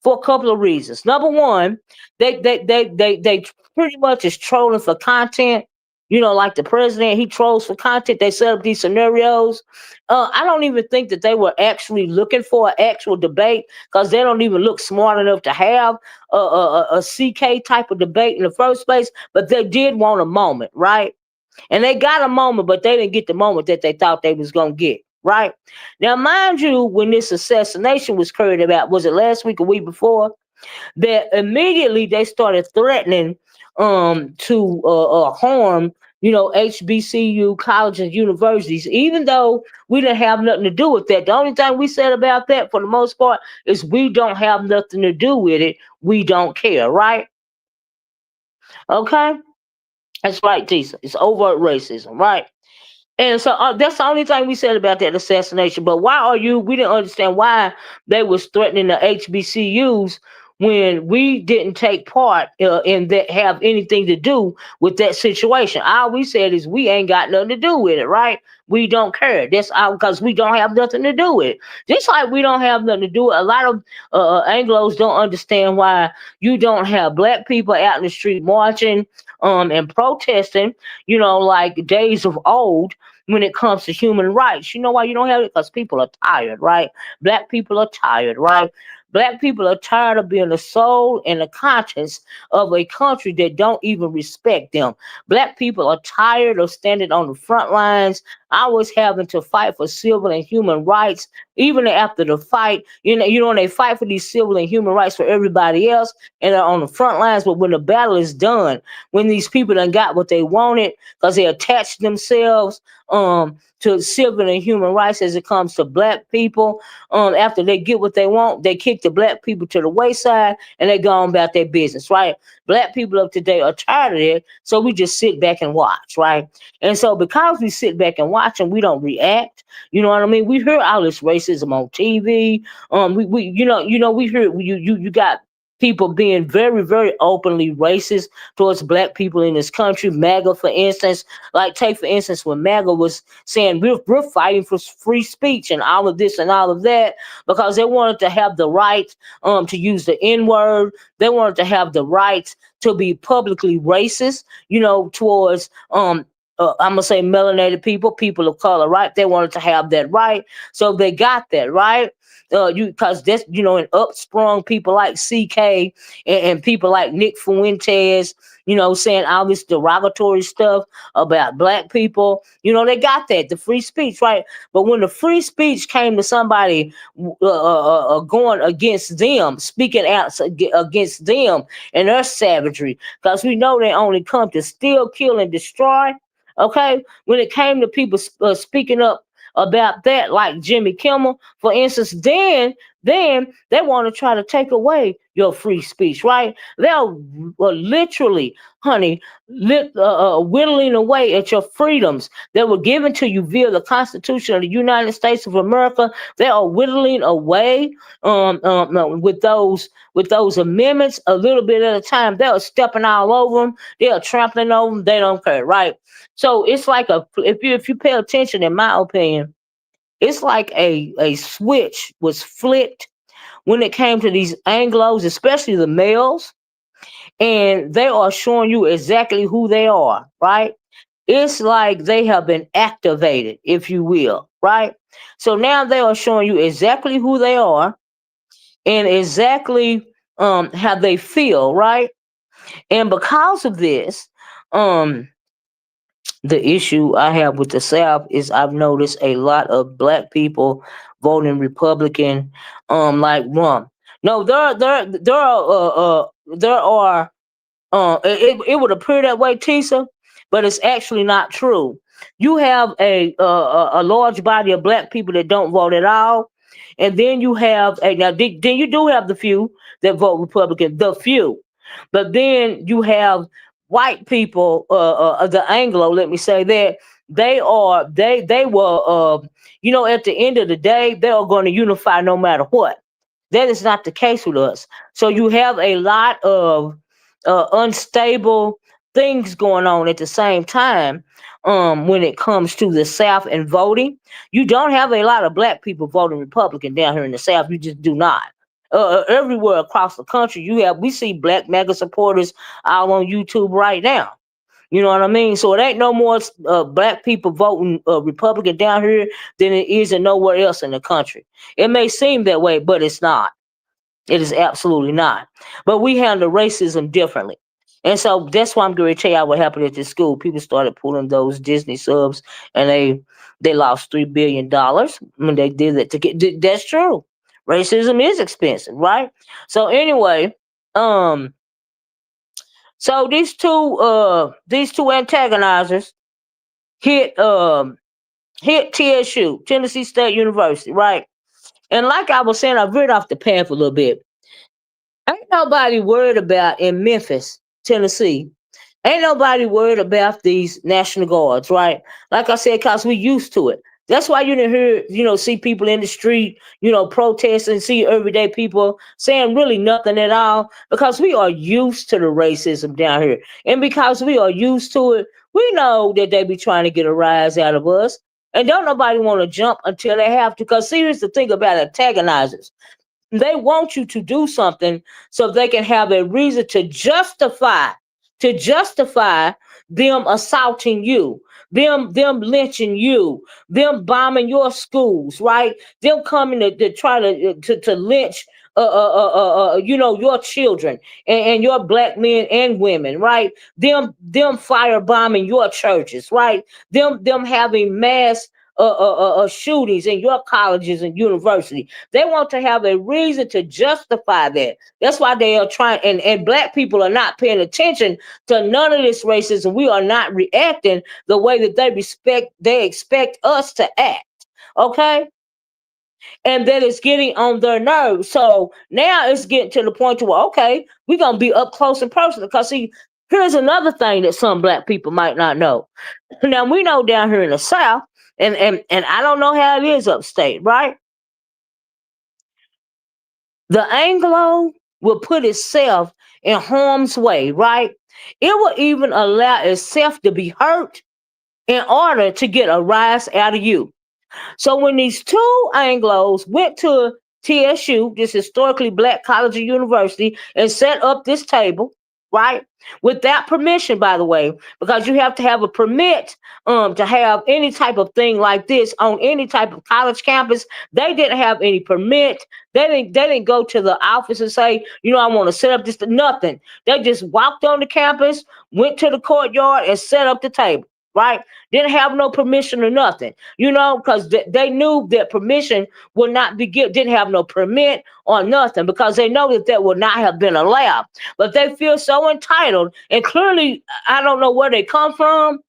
for a couple of reasons. Number one, they pretty much is trolling for content. Like the president, he trolls for content. They set up these scenarios. I don't even think that they were actually looking for an actual debate, because they don't even look smart enough to have a CK type of debate in the first place. But they did want a moment, right? And they got a moment, but they didn't get the moment that they thought they was gonna get. Right now, mind you, when this assassination was carried about, was it last week or week before? That immediately they started threatening to harm HBCU colleges, universities, even though we didn't have nothing to do with that. The only thing we said about that, for the most part, is we don't have nothing to do with it. We don't care, right? Okay, that's right, Tisa. It's overt racism, right? And so that's the only thing we said about that assassination. But why are you? We didn't understand why they was threatening the HBCUs when we didn't take part in that, have anything to do with that situation. All we said is we ain't got nothing to do with it, right? We don't care. That's all, because we don't have nothing to do with it. Just like we don't have nothing to do with it. A lot of Anglos don't understand why you don't have black people out in the street marching and protesting, like days of old, when it comes to human rights. You know why you don't have it? Because people are tired, right? Black people are tired, right? Black people are tired of being the soul and the conscience of a country that don't even respect them. Black people are tired of standing on the front lines, always having to fight for civil and human rights. Even after the fight, they fight for these civil and human rights for everybody else, and they're on the front lines. But when the battle is done, when these people done got what they wanted, because they attached themselves to civil and human rights as it comes to black people, after they get what they want, they kick the black people to the wayside and they go on about their business, right? Black people of today are tired of it, so we just sit back and watch, right? And so because we sit back and watch and we don't react, you know what I mean? We hear all this racism on TV. We hear you got people being very, very openly racist towards black people in this country. MAGA, for instance, like take for instance when MAGA was saying we're fighting for free speech and all of this and all of that, because they wanted to have the right to use the N word. They wanted to have the right to be publicly racist, towards I'm gonna say melanated people, people of color, right? They wanted to have that right, so they got that right. Because that's and upsprung people like CK and people like Nick Fuentes, saying all this derogatory stuff about black people. They got that, the free speech, right? But when the free speech came to somebody going against them, speaking out against them and their savagery, because we know they only come to steal, kill, and destroy. Okay, when it came to people speaking up about that, like Jimmy Kimmel, for instance, then they want to try to take away your free speech, right? They're literally, honey, whittling away at your freedoms that were given to you via the Constitution of the United States of America. They are whittling away with those amendments a little bit at a time. They are stepping all over them. They are trampling over them. They don't care, right? So it's like if you pay attention, in my opinion, it's like a switch was flipped when it came to these Anglos, especially the males, and they are showing you exactly who they are, right? It's like they have been activated, if you will, right? So now they are showing you exactly who they are and exactly how they feel, right? And because of this, um, the issue I have with the South is I've noticed a lot of black people voting Republican, like Trump. No, there are it would appear that way, Tisa, but it's actually not true. You have a large body of black people that don't vote at all, and then you have then you do have the few that vote Republican, the few, but then you have white people, the Anglo. Let me say that they were at the end of the day they are going to unify no matter what. That is not the case with us. So you have a lot of unstable things going on at the same time. When it comes to the South and voting, you don't have a lot of black people voting Republican down here in the South. You just do not. Everywhere across the country, we see black mega supporters all on YouTube right now. You know what I mean? So it ain't no more black people voting Republican down here than it is in nowhere else in the country. It may seem that way, but it's not. It is absolutely not. But we handle racism differently. And so that's why I'm going to tell you what happened at this school. People started pulling those Disney subs, and they lost $3 billion when they did that. That's true. Racism is expensive, right? So anyway, um, so these two antagonizers hit hit TSU, Tennessee State University, right? And like I was saying, I veered off the path a little bit. Ain't nobody worried about in Memphis, Tennessee. Ain't nobody worried about these National Guards, right? Like I said, cause we used to it. That's why you didn't hear, see people in the street, protesting, see everyday people saying really nothing at all, because we are used to the racism down here. And because we are used to it, we know that they be trying to get a rise out of us. And don't nobody want to jump until they have to. Because see, here's the thing about antagonizers. They want you to do something so they can have a reason to justify them assaulting you, them lynching you, them bombing your schools, right? Them coming to try to lynch your children and your black men and women, right? Them firebombing your churches, right? Them having mass shootings in your colleges and universities. They want to have a reason to justify that. That's why they are trying, and black people are not paying attention to none of this racism. We are not reacting the way that they expect us to act. Okay? And that is getting on their nerves. So now it's getting to the point to where, okay, we're gonna be up close and personal. Because see, here's another thing that some black people might not know. Now we know down here in the South, and I don't know how it is upstate, right? The Anglo will put itself in harm's way, right? It will even allow itself to be hurt in order to get a rise out of you. So when these two Anglos went to TSU, this historically black college or university, and set up this table, right? Without permission, by the way, because you have to have a permit to have any type of thing like this on any type of college campus. They didn't have any permit. They didn't go to the office and say, I want to set up this. Nothing. They just walked on the campus, went to the courtyard, and set up the table. Right? Didn't have no permission or nothing, because they knew that permission would not be given, didn't have no permit or nothing, because they know that would not have been allowed. But they feel so entitled, and clearly, I don't know where they come from,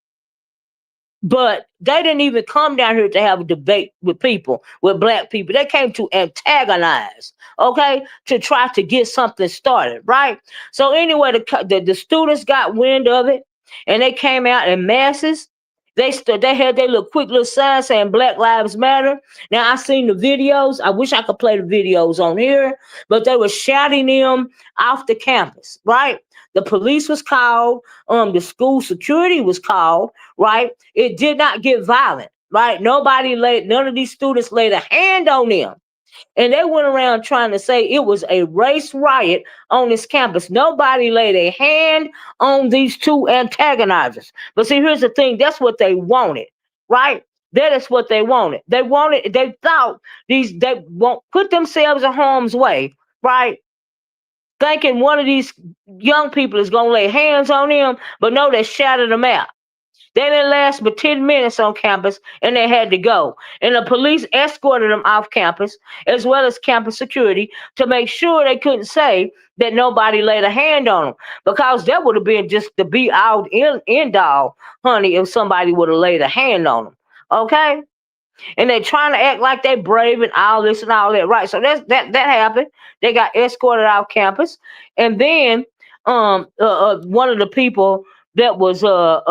but they didn't even come down here to have a debate with people, with black people. They came to antagonize, okay, to try to get something started, right? So anyway, the students got wind of it, and they came out in masses. They had their little quick little sign saying Black Lives Matter. Now I seen the videos. I wish I could play the videos on here, but they were shouting them off the campus, right? The police was called, the school security was called, right? It did not get violent, right? None of these students laid a hand on them. And they went around trying to say it was a race riot on this campus. Nobody laid a hand on these two antagonizers. But see, here's the thing, that's what they wanted, right? That is what they wanted. They thought they won't put themselves in harm's way, right? Thinking one of these young people is gonna lay hands on them, but no, they shouted them out. They didn't last but 10 minutes on campus, and they had to go. And the police escorted them off campus, as well as campus security, to make sure they couldn't say that nobody laid a hand on them. Because that would have been just the be all end all, honey, if somebody would have laid a hand on them. Okay? And they trying to act like they brave and all this and all that, right? So that happened. They got escorted off campus, and then one of the people that was there,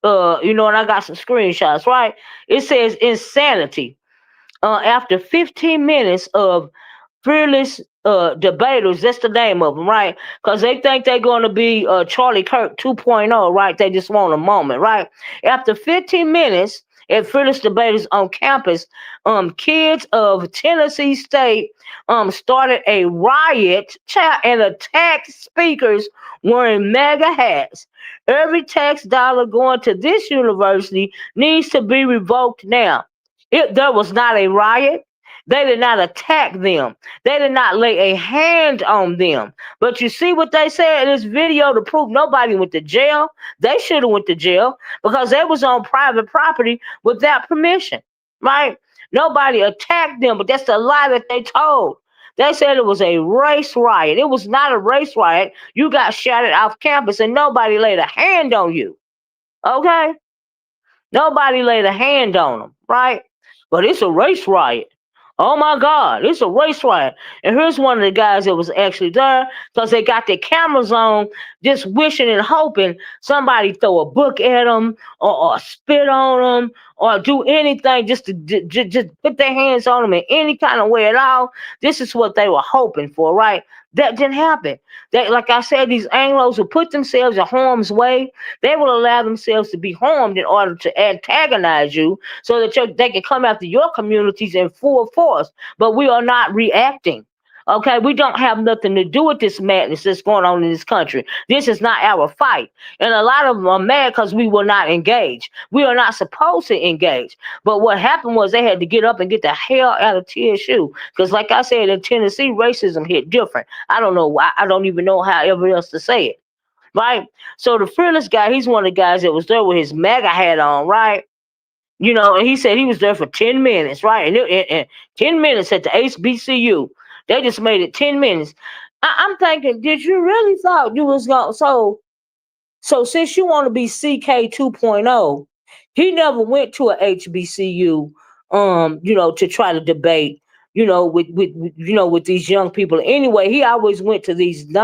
and I got some screenshots, right? It says insanity. After 15 minutes of fearless debaters, that's the name of them, right? Because they think they're going to be Charlie Kirk 2.0, right? They just want a moment, right? After 15 minutes, at fearless debaters on campus, kids of Tennessee State started a riot and attacked speakers wearing MAGA hats. Every tax dollar going to this university needs to be revoked now. There was not a riot. They did not attack them. They did not lay a hand on them. But you see what they said in this video to prove nobody went to jail? They should have went to jail because they was on private property without permission, right? Nobody attacked them, but that's the lie that they told. They said it was a race riot. It was not a race riot. You got shouted off campus and nobody laid a hand on you. Okay? Nobody laid a hand on them, right? But it's a race riot. Oh my God, it's a race riot. And here's one of the guys that was actually there because they got their cameras on, just wishing and hoping somebody throw a book at them or spit on them or do anything just to just put their hands on them in any kind of way at all. This is what they were hoping for, right? That didn't happen. They, like I said, these Anglos will put themselves in harm's way. They will allow themselves to be harmed in order to antagonize you so that they can come after your communities in full force. But we are not reacting. Okay, we don't have nothing to do with this madness that's going on in this country. This is not our fight. And a lot of them are mad because we will not engage. We are not supposed to engage. But what happened was they had to get up and get the hell out of TSU. Because like I said, in Tennessee, racism hit different. I don't know why. I don't even know how ever else to say it. Right? So the fearless guy, he's one of the guys that was there with his MAGA hat on, right? You know, and he said he was there for 10 minutes, right? And 10 minutes at the HBCU. They just made it 10 minutes. I'm thinking, did you really thought you was going so since you want to be CK 2.0, he never went to a HBCU to try to debate, with these young people. Anyway, he always went to these these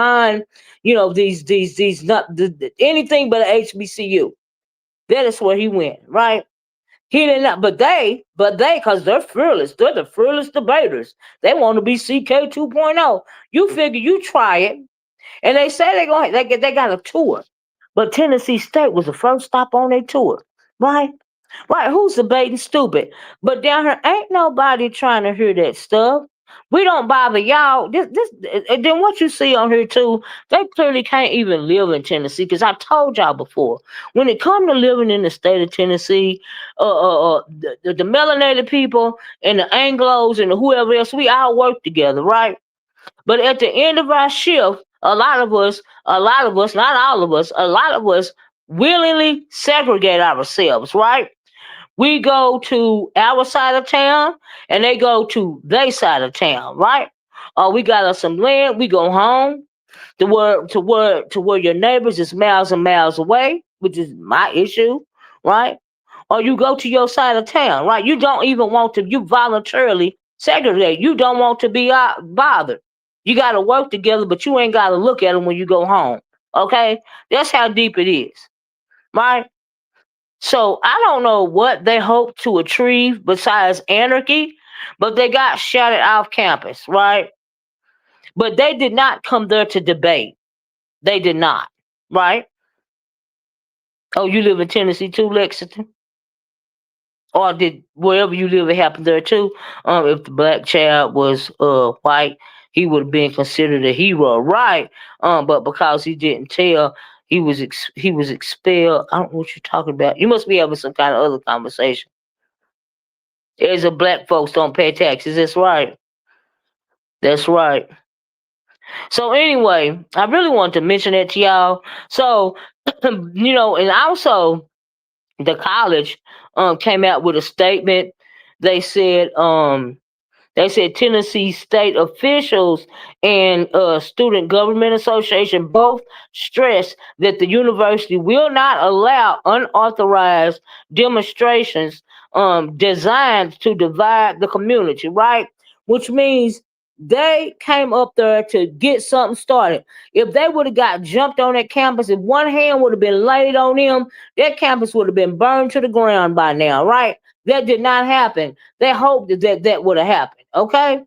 not anything but a HBCU. That is where he went, right? He did not, because they're fearless. They're the fearless debaters. They want to be CK 2.0. You figure you try it, and they say they got a tour, but Tennessee State was the first stop on their tour, right? Right? Who's debating stupid? But down here ain't nobody trying to hear that stuff. We don't bother y'all. And then what you see on here too, they clearly can't even live in Tennessee because I told y'all before. When it comes to living in the state of Tennessee, the melanated people and the Anglos and the whoever else, we all work together, right? But at the end of our shift, a lot of us, not all of us, a lot of us willingly segregate ourselves, right? We go to our side of town and they go to their side of town, right? We got us some land, we go home to where your neighbors is miles and miles away, which is my issue, right? Or you go to your side of town, right? You don't even want to, you voluntarily segregate. You don't want to be bothered. You got to work together, but you ain't got to look at them when you go home. Okay? That's how deep it is, right? So I don't know what they hope to achieve besides anarchy, but they got shouted off campus, right? But they did not come there to debate. They did not, right? Oh, you live in Tennessee too, Lexington? Or did wherever you live it happen there too? If the black child was white, he would have been considered a hero, right? But because he didn't tell, he was expelled. I don't know what you're talking about. You must be having some kind of other conversation. There's a black folks don't pay taxes. That's right. That's right. So anyway, I really want to mention that to y'all. So and also the college came out with a statement. They said Tennessee state officials and Student Government Association both stressed that the university will not allow unauthorized demonstrations designed to divide the community, right? Which means they came up there to get something started. If they would have got jumped on that campus, if one hand would have been laid on them, that campus would have been burned to the ground by now, right? That did not happen. They hoped that would have happened. Okay.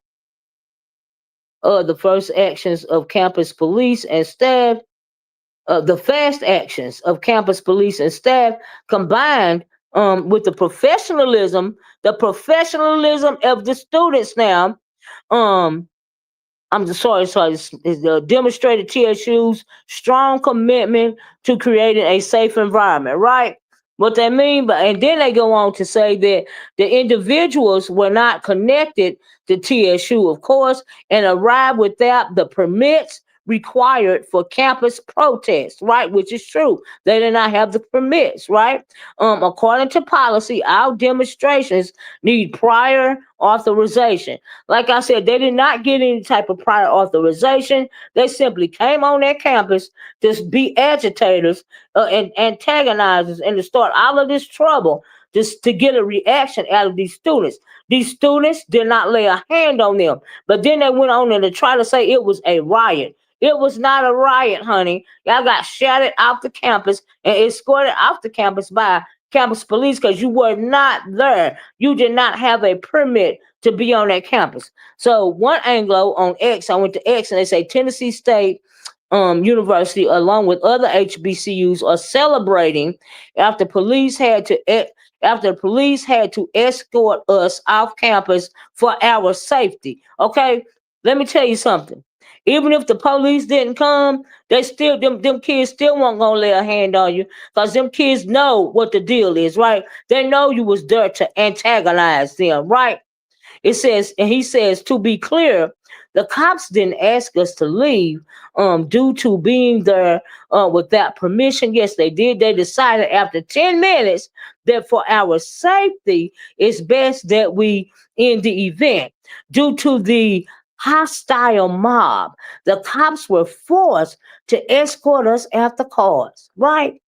The first actions of campus police and staff, the fast actions of campus police and staff combined with the professionalism of the students now. um I'm just sorry, it's demonstrated TSU's strong commitment to creating a safe environment, right? What they mean, but and then they go on to say that the individuals were not connected to TSU, of course, and arrived without the permits required for campus protests, right? Which is true. They did not have the permits, right? According to policy, our demonstrations need prior authorization. Like I said, they did not get any type of prior authorization. They simply came on that campus to be agitators and antagonizers and to start all of this trouble just to get a reaction out of these students. These students did not lay a hand on them, but then they went on and to try to say it was a riot. It was not a riot, honey. Y'all got shouted off the campus and escorted off the campus by campus police because you were not there. You did not have a permit to be on that campus. So one Anglo on X, I went to X and they say Tennessee State University, along with other HBCUs, are celebrating after police had to after police had to escort us off campus for our safety. Okay, let me tell you something. Even if the police didn't come, they still them kids still weren't gonna lay a hand on you because them kids know what the deal is, right? They know you was there to antagonize them, right? It says, and he says, to be clear, the cops didn't ask us to leave due to being there without permission. Yes, they did. They decided after 10 minutes that for our safety, it's best that we end the event. Due to the hostile mob, the cops were forced to escort us after cars, right?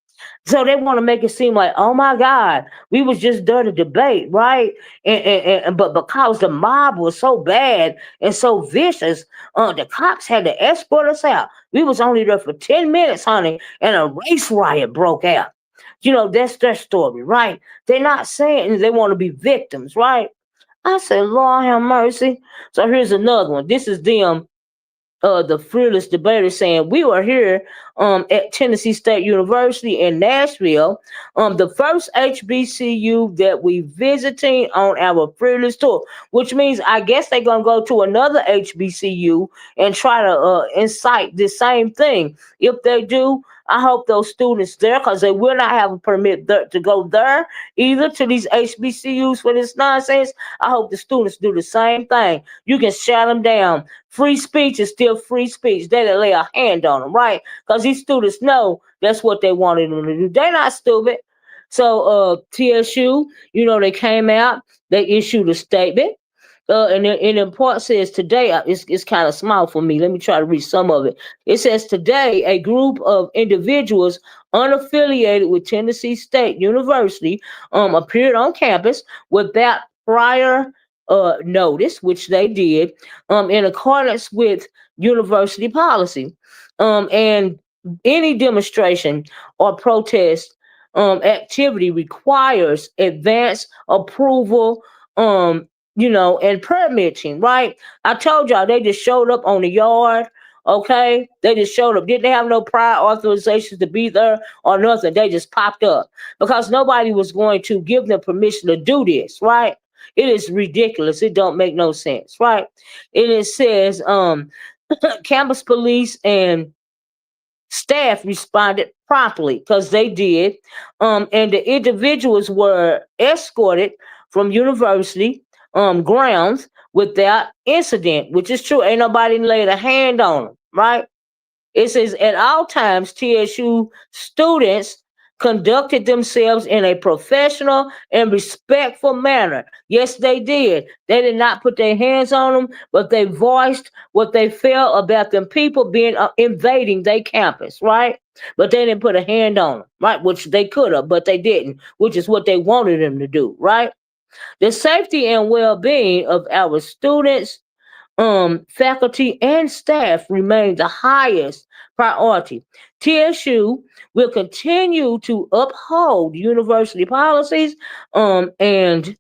So they want to make it seem like, oh my God, we was just there to debate, right? But because the mob was so bad and so vicious, the cops had to escort us out. We was only there for 10 minutes, honey, and a race riot broke out. That's their story, right? They're not saying they want to be victims, right? I said, Lord have mercy. So here's another one. This is them, the fearless debater, saying we were here at Tennessee State University in Nashville, the first HBCU that we visiting on our fearless tour, which means I guess they're gonna go to another HBCU and try to incite the same thing. If they do, I hope those students there, because they will not have a permit to go there either to these HBCUs for this nonsense. I hope the students do the same thing. You can shout them down. Free speech is still free speech. They didn't lay a hand on them, right? Because these students know that's what they wanted them to do. They're not stupid. So TSU, they came out, they issued a statement. And the part says today, it's kind of small for me. Let me try to read some of it. It says today, a group of individuals unaffiliated with Tennessee State University appeared on campus without prior notice, which they did, in accordance with university policy. And any demonstration or protest activity requires advance approval, and permitting, right? I told y'all they just showed up on the yard. Okay, they just showed up. Didn't have no prior authorizations to be there or nothing. They just popped up because nobody was going to give them permission to do this, right? It is ridiculous. It don't make no sense, right? And it says campus police and staff responded promptly because they did. And the individuals were escorted from university grounds without incident, which is true. Ain't nobody laid a hand on them, right? It says at all times, TSU students conducted themselves in a professional and respectful manner. Yes, they did. They did not put their hands on them, but they voiced what they felt about them people being invading their campus, right? But they didn't put a hand on them, right? Which they could have, but they didn't, which is what they wanted them to do, right? The safety and well-being of our students, faculty, and staff remain the highest priority. TSU will continue to uphold university policies, and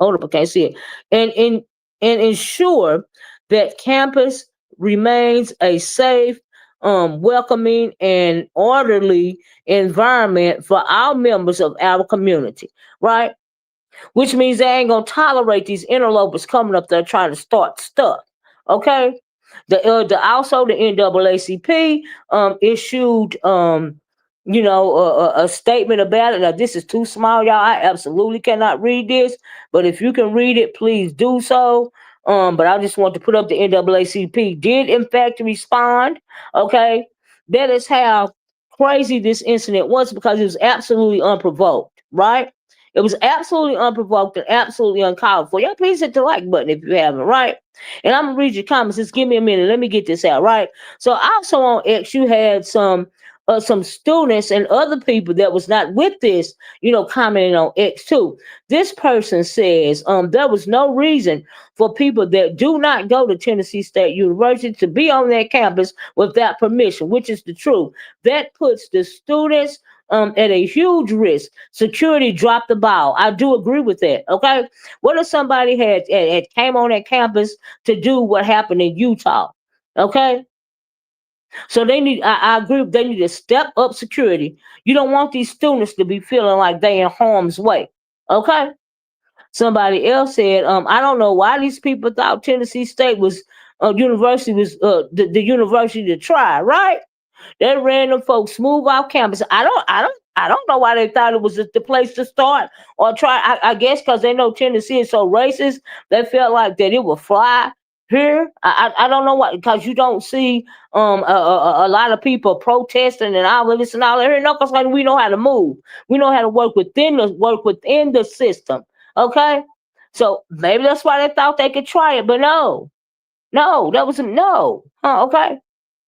hold up, I can't see it, and ensure that campus remains a safe, welcoming, and orderly environment for all members of our community, right? Which means they ain't gonna tolerate these interlopers coming up there trying to start stuff. Okay, the also the NAACP issued a statement about it. Now this is too small, y'all. I absolutely cannot read this, but if you can read it, please do so. But I just want to put up the NAACP did in fact respond. Okay, that is how crazy this incident was because it was absolutely unprovoked, right? It was absolutely unprovoked and absolutely uncalled for. Y'all please hit the like button if you haven't, right? And I'm gonna read your comments. Just give me a minute. Let me get this out, right? So also on X, you had some students and other people that was not with this, commenting on X too. This person says there was no reason for people that do not go to Tennessee State University to be on that campus without permission, which is the truth. That puts the students at a huge risk. Security dropped the ball. I do agree with that. Okay, what if somebody had came on that campus to do what happened in Utah? Okay, so they need. I agree. They need to step up security. You don't want these students to be feeling like they in harm's way. Okay. Somebody else said, I don't know why these people thought Tennessee State was university was the university to try, right? That random folks smooth off campus. I don't know why they thought it was the place to start or try. I guess because they know Tennessee is so racist, they felt like that it would fly here. I don't know why, because you don't see a lot of people protesting and all of this and all that here. No, because like we know how to move. We know how to work within the system. Okay, so maybe that's why they thought they could try it, but no, no, that was a no. Okay.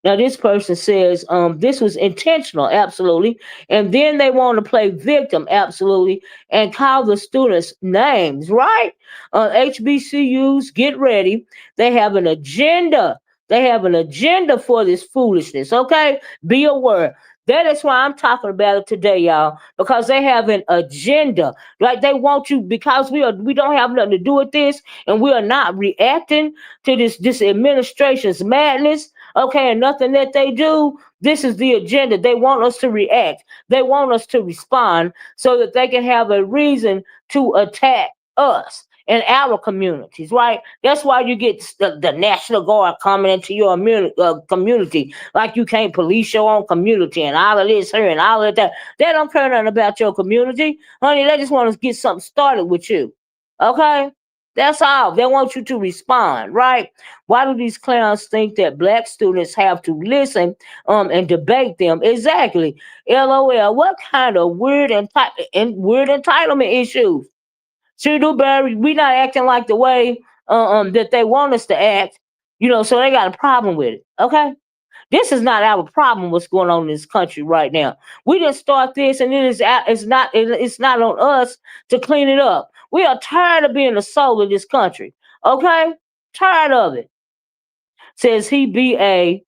Now this person says this was intentional, absolutely, and then they want to play victim, absolutely, and call the students names, right? HBCUs, get ready. They have an agenda. They have an agenda for this foolishness. Okay, be aware. That is why I'm talking about it today, y'all, because they have an agenda. Like they want you because we don't have nothing to do with this, and we are not reacting to this administration's madness. Okay, and nothing that they do, this is the agenda. They want us to react. They want us to respond so that they can have a reason to attack us and our communities, right? That's why you get the National Guard coming into your community like you can't police your own community and all of this here and all of that. They don't care nothing about your community. Honey, they just want to get something started with you. Okay? That's all. They want you to respond, right? Why do these clowns think that black students have to listen and debate them? Exactly. LOL. What kind of weird entitlement issues? See, Dewberry, we not acting like the way that they want us to act, so they got a problem with it. Okay? This is not our problem. What's going on in this country right now? We didn't start this, and it's not on us to clean it up. We are tired of being the soul of this country. Okay, tired of it. Says he be a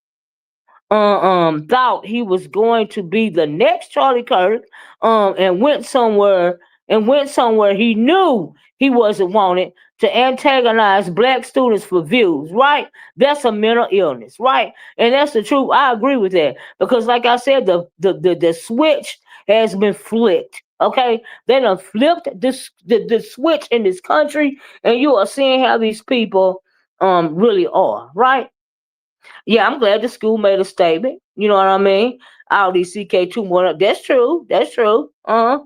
thought he was going to be the next Charlie Kirk, and went somewhere he knew he wasn't wanted to antagonize black students for views, right? That's a mental illness, right? And that's the truth. I agree with that. Because like I said, the switch has been flipped. Okay, they done flipped the switch in this country, and you are seeing how these people really are, right? Yeah, I'm glad the school made a statement. You know what I mean? All these CK2 more. That's true. That's true. I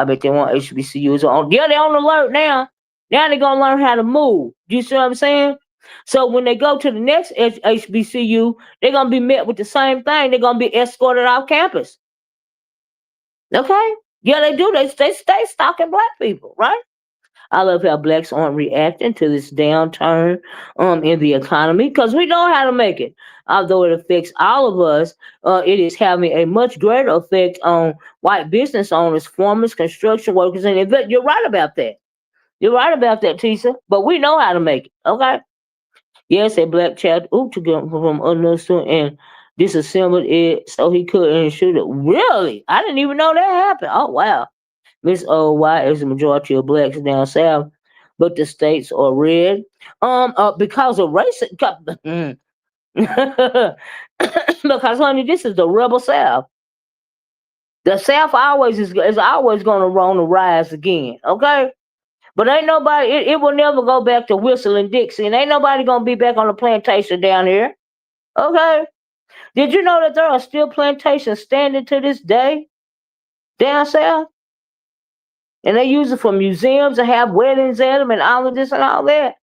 bet they want HBCUs on. Yeah, they're on alert now. Now they're gonna learn how to move. You see what I'm saying? So when they go to the next HBCU, they're gonna be met with the same thing. They're gonna be escorted off campus. Okay? Yeah, they do. They stay stalking black people, right? I love how blacks aren't reacting to this downturn in the economy because we know how to make it. Although it affects all of us, it is having a much greater effect on white business owners, farmers, construction workers, and you're right about that. You're right about that, Tisa. But we know how to make it. Okay. Yes, a black child to get from another student and disassembled it so he couldn't shoot it. Really? I didn't even know that happened. Oh wow. Miss O, why is the majority of blacks down south, but the states are red? Because of racism. Because honey, this is the rebel South. The South always is always gonna run the rise again. Okay? But ain't nobody it will never go back to whistling Dixie, and ain't nobody gonna be back on the plantation down here. Okay? Did you know that there are still plantations standing to this day down south? And they use it for museums and have weddings at them and all of this and all that.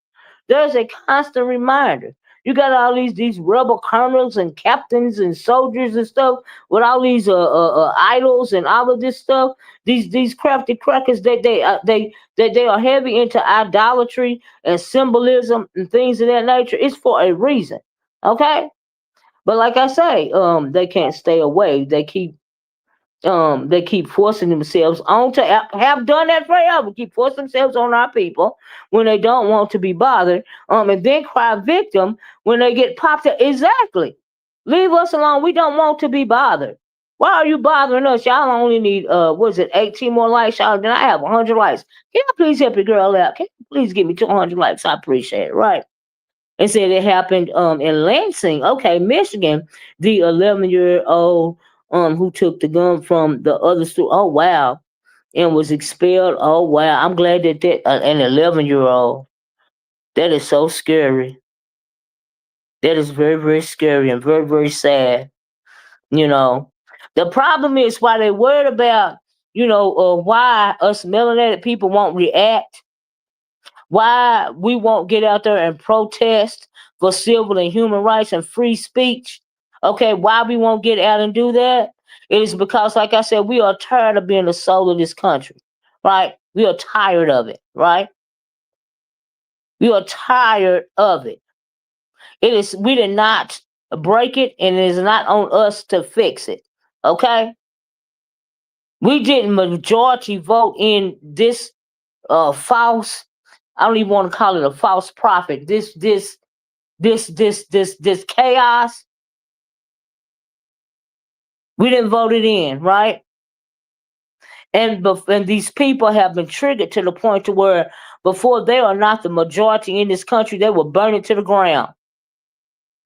There's a constant reminder. You got all these rebel colonels and captains and soldiers and stuff with all these idols and all of this stuff. These crafty crackers they are heavy into idolatry and symbolism and things of that nature. It's for a reason, okay? But like I say, they can't stay away. They keep forcing themselves on to have done that forever. Keep forcing themselves on our people when they don't want to be bothered. And then cry victim when they get popped up. Exactly. Leave us alone. We don't want to be bothered. Why are you bothering us? Y'all only need 18 more likes, y'all. Then I have 100 likes. Can you please help your girl out? Can you please give me 200 likes? I appreciate it. Right. And said it happened in Lansing, okay, Michigan. The 11-year-old who took the gun from the other student. Oh wow, and was expelled. Oh wow, I'm glad that an 11-year-old. That is so scary. That is very very scary and very very sad. You know, the problem is why they worried about why us melanated people won't react, why we won't get out there and protest for civil and human rights and free speech. Okay, why we won't get out and do that? It is because, like I said, we are tired of being the soul of this country, right? We are tired of it, right? We are tired of it. It is we did not break it, and it is not on us to fix it. Okay, we didn't majority vote in this false. I don't even want to call it a false prophet. This chaos. We didn't vote it in, right? And these people have been triggered to the point to where before they are not the majority in this country, they will burn it to the ground.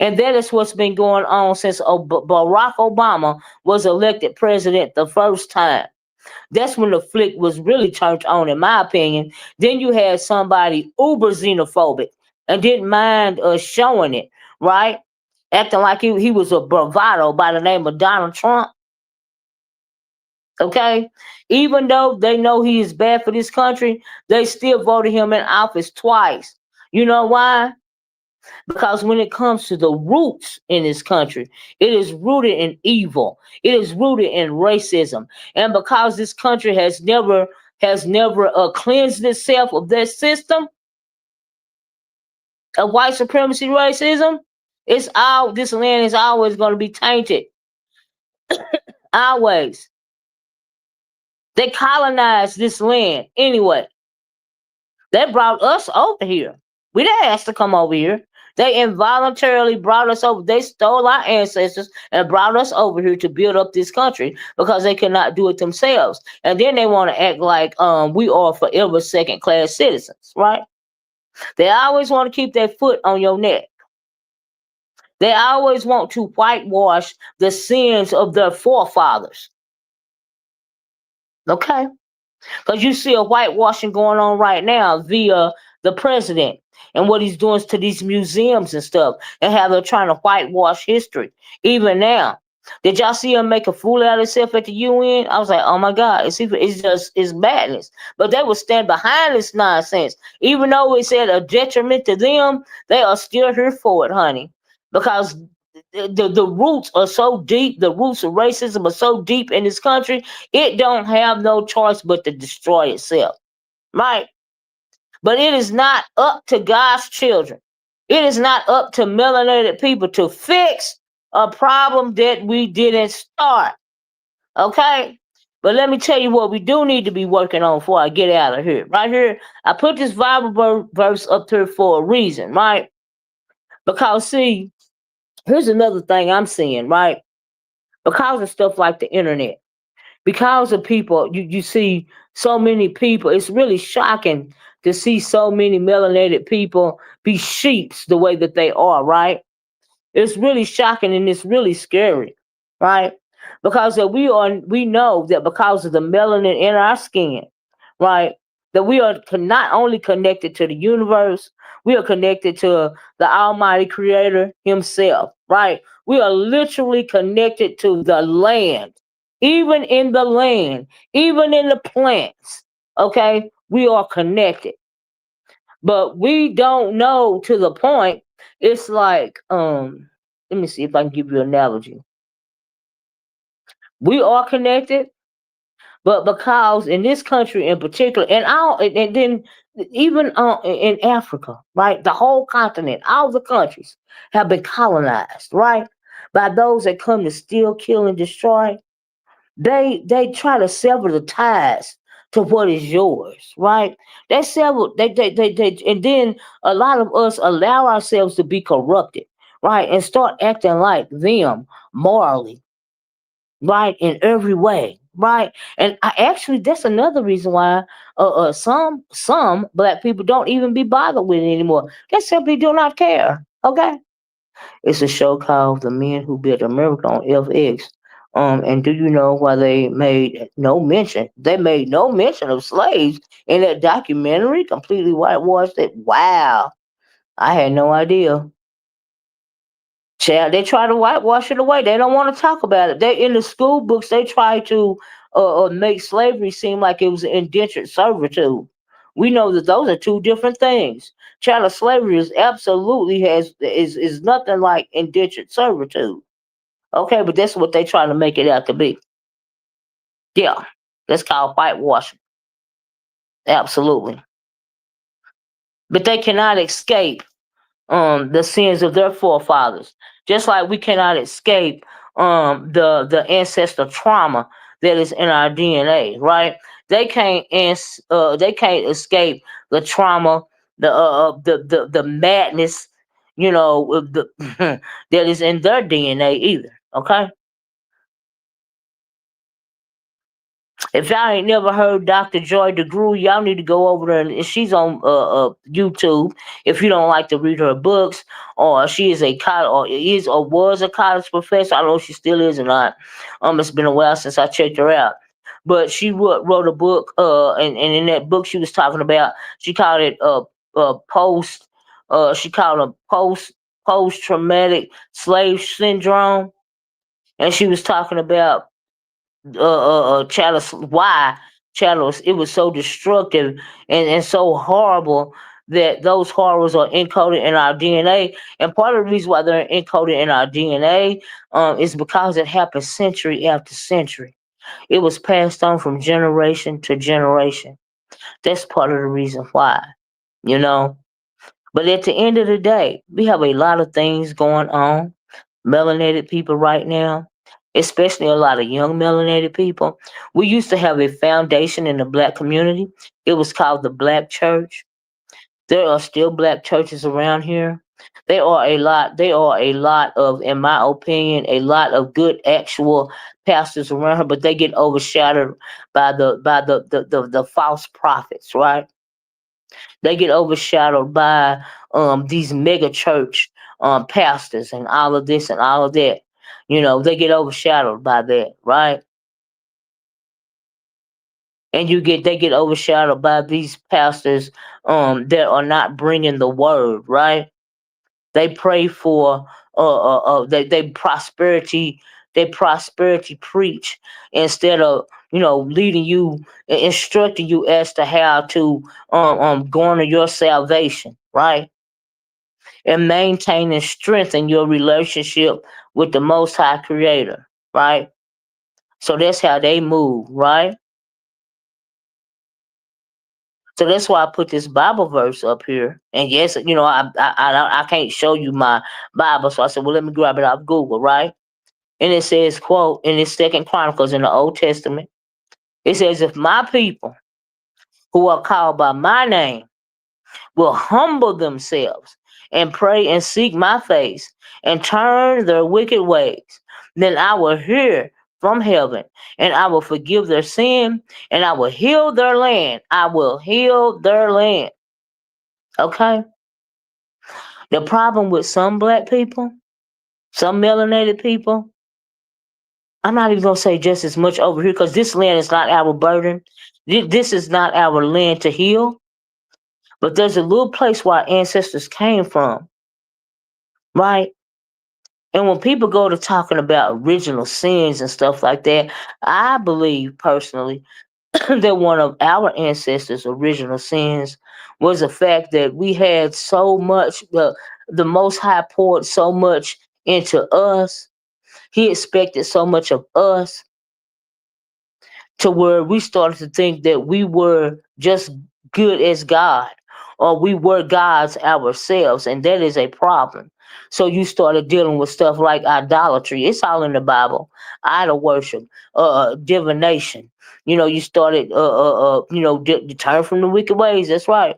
And that is what's been going on since Barack Obama was elected president the first time. That's when the flick was really turned on, in my opinion. Then you had somebody uber xenophobic and didn't mind showing it, right? Acting like he was a bravado by the name of Donald Trump. Okay, even though they know he is bad for this country, they still voted him in office twice. You know why? Because when it comes to the roots in this country, it is rooted in evil. It is rooted in racism, and because this country has never cleansed itself of that system of white supremacy racism, this land is always going to be tainted. Always. They colonized this land anyway. They brought us over here. We didn't ask to come over here. They involuntarily brought us over. They stole our ancestors and brought us over here to build up this country because they could not do it themselves. And then they want to act like we are forever second class citizens, right? They always want to keep their foot on your neck. They always want to whitewash the sins of their forefathers. Okay? Because you see a whitewashing going on right now via the president and what he's doing to these museums and stuff, and how they're trying to whitewash history. Even now, did y'all see him make a fool out of himself at the UN? I was like, oh my God, it's madness. But they will stand behind this nonsense, even though it's at a detriment to them. They are still here for it, honey, because the roots are so deep. The roots of racism are so deep in this country. It don't have no choice but to destroy itself, right? But it is not up to God's children. It is not up to melanated people to fix a problem that we didn't start. Okay? But let me tell you what we do need to be working on before I get out of here. Right here, I put this Bible verse up here for a reason, right? Because see, here's another thing I'm seeing, right? Because of stuff like the internet, because of people, you see so many people. It's really shocking to see so many melanated people be sheeps the way that they are, right? It's really shocking and it's really scary, right? Because we know that because of the melanin in our skin, right, that we are not only connected to the universe, we are connected to the Almighty Creator Himself, right? We are literally connected to the land, even in the land, even in the plants. Okay, we are connected, but we don't know to the point. It's like, let me see if I can give you an analogy. We are connected, but because in this country in particular, and then even in Africa, right, the whole continent, all the countries have been colonized, right, by those that come to steal, kill, and destroy. They try to sever the ties to what is yours, right? They sever they and then a lot of us allow ourselves to be corrupted, right, and start acting like them morally, right, in every way, right. And I actually that's another reason why some black people don't even be bothered with it anymore. They simply do not care. Okay, it's a show called The Men Who Built America on FX. And do you know why they made no mention? They made no mention of slaves in that documentary. Completely whitewashed it. Wow, I had no idea. Child, they try to whitewash it away. They don't want to talk about it. They in the school books. They try to make slavery seem like it was indentured servitude. We know that those are two different things. Chattel slavery is absolutely is nothing like indentured servitude. Okay, but that's what they try to make it out to be. Yeah, that's called whitewashing. Absolutely, but they cannot escape the sins of their forefathers, just like we cannot escape the ancestor trauma that is in our DNA. Right? They can't escape the trauma, the madness, the that is in their DNA either. Okay. If y'all ain't never heard Dr. Joy DeGruy, y'all need to go over there. And she's on YouTube. If you don't like to read her books, or she is a college, or is or was a college professor. I don't know if she still is or not. It's been a while since I checked her out. But she wrote a book, and in that book she was talking about. She called it post. She called it post traumatic slave syndrome, and she was talking about Chalice, why Chalice, it was so destructive and so horrible that those horrors are encoded in our DNA. And part of the reason why they're encoded in our DNA is because it happened century after century. It was passed on from generation to generation. That's part of the reason why, you know. But at the end of the day, we have a lot of things going on. Melanated people right now, especially a lot of young melanated people. We used to have a foundation in the black community. It was called the Black Church. There are still black churches around here. There are a lot of, in my opinion, a lot of good actual pastors around here, but they get overshadowed by the false prophets, right? They get overshadowed by these mega church pastors and all of this and all of that. They get overshadowed by that, right? And they get overshadowed by these pastors that are not bringing the word, right? They pray for they prosperity preach instead of leading you, instructing you as to how to garner your salvation, right? And maintain and strengthen your relationship with the Most High Creator, right? So that's how they move, right? So that's why I put this Bible verse up here. And yes, I can't show you my Bible, so I said, well, let me grab it off Google, right? And it says, quote, in this Second Chronicles in the Old Testament, it says, if my people who are called by my name will humble themselves and pray and seek my face and turn their wicked ways, then I will hear from heaven and I will forgive their sin and I will heal their land. I will heal their land. Okay? The problem with some black people, Some melanated people, I'm not even gonna say just as much over here because this land is not our burden. This is not our land to heal. But there's a little place where our ancestors came from, right? And when people go to talking about original sins and stuff like that, I believe personally that one of our ancestors' original sins was the fact that we had so much, the Most High poured so much into us. He expected so much of us to where we started to think that we were just good as God or we were gods ourselves, and that is a problem. So you started dealing with stuff like idolatry. It's all in the Bible. Idol worship, divination. You started, turn from the wicked ways. That's right.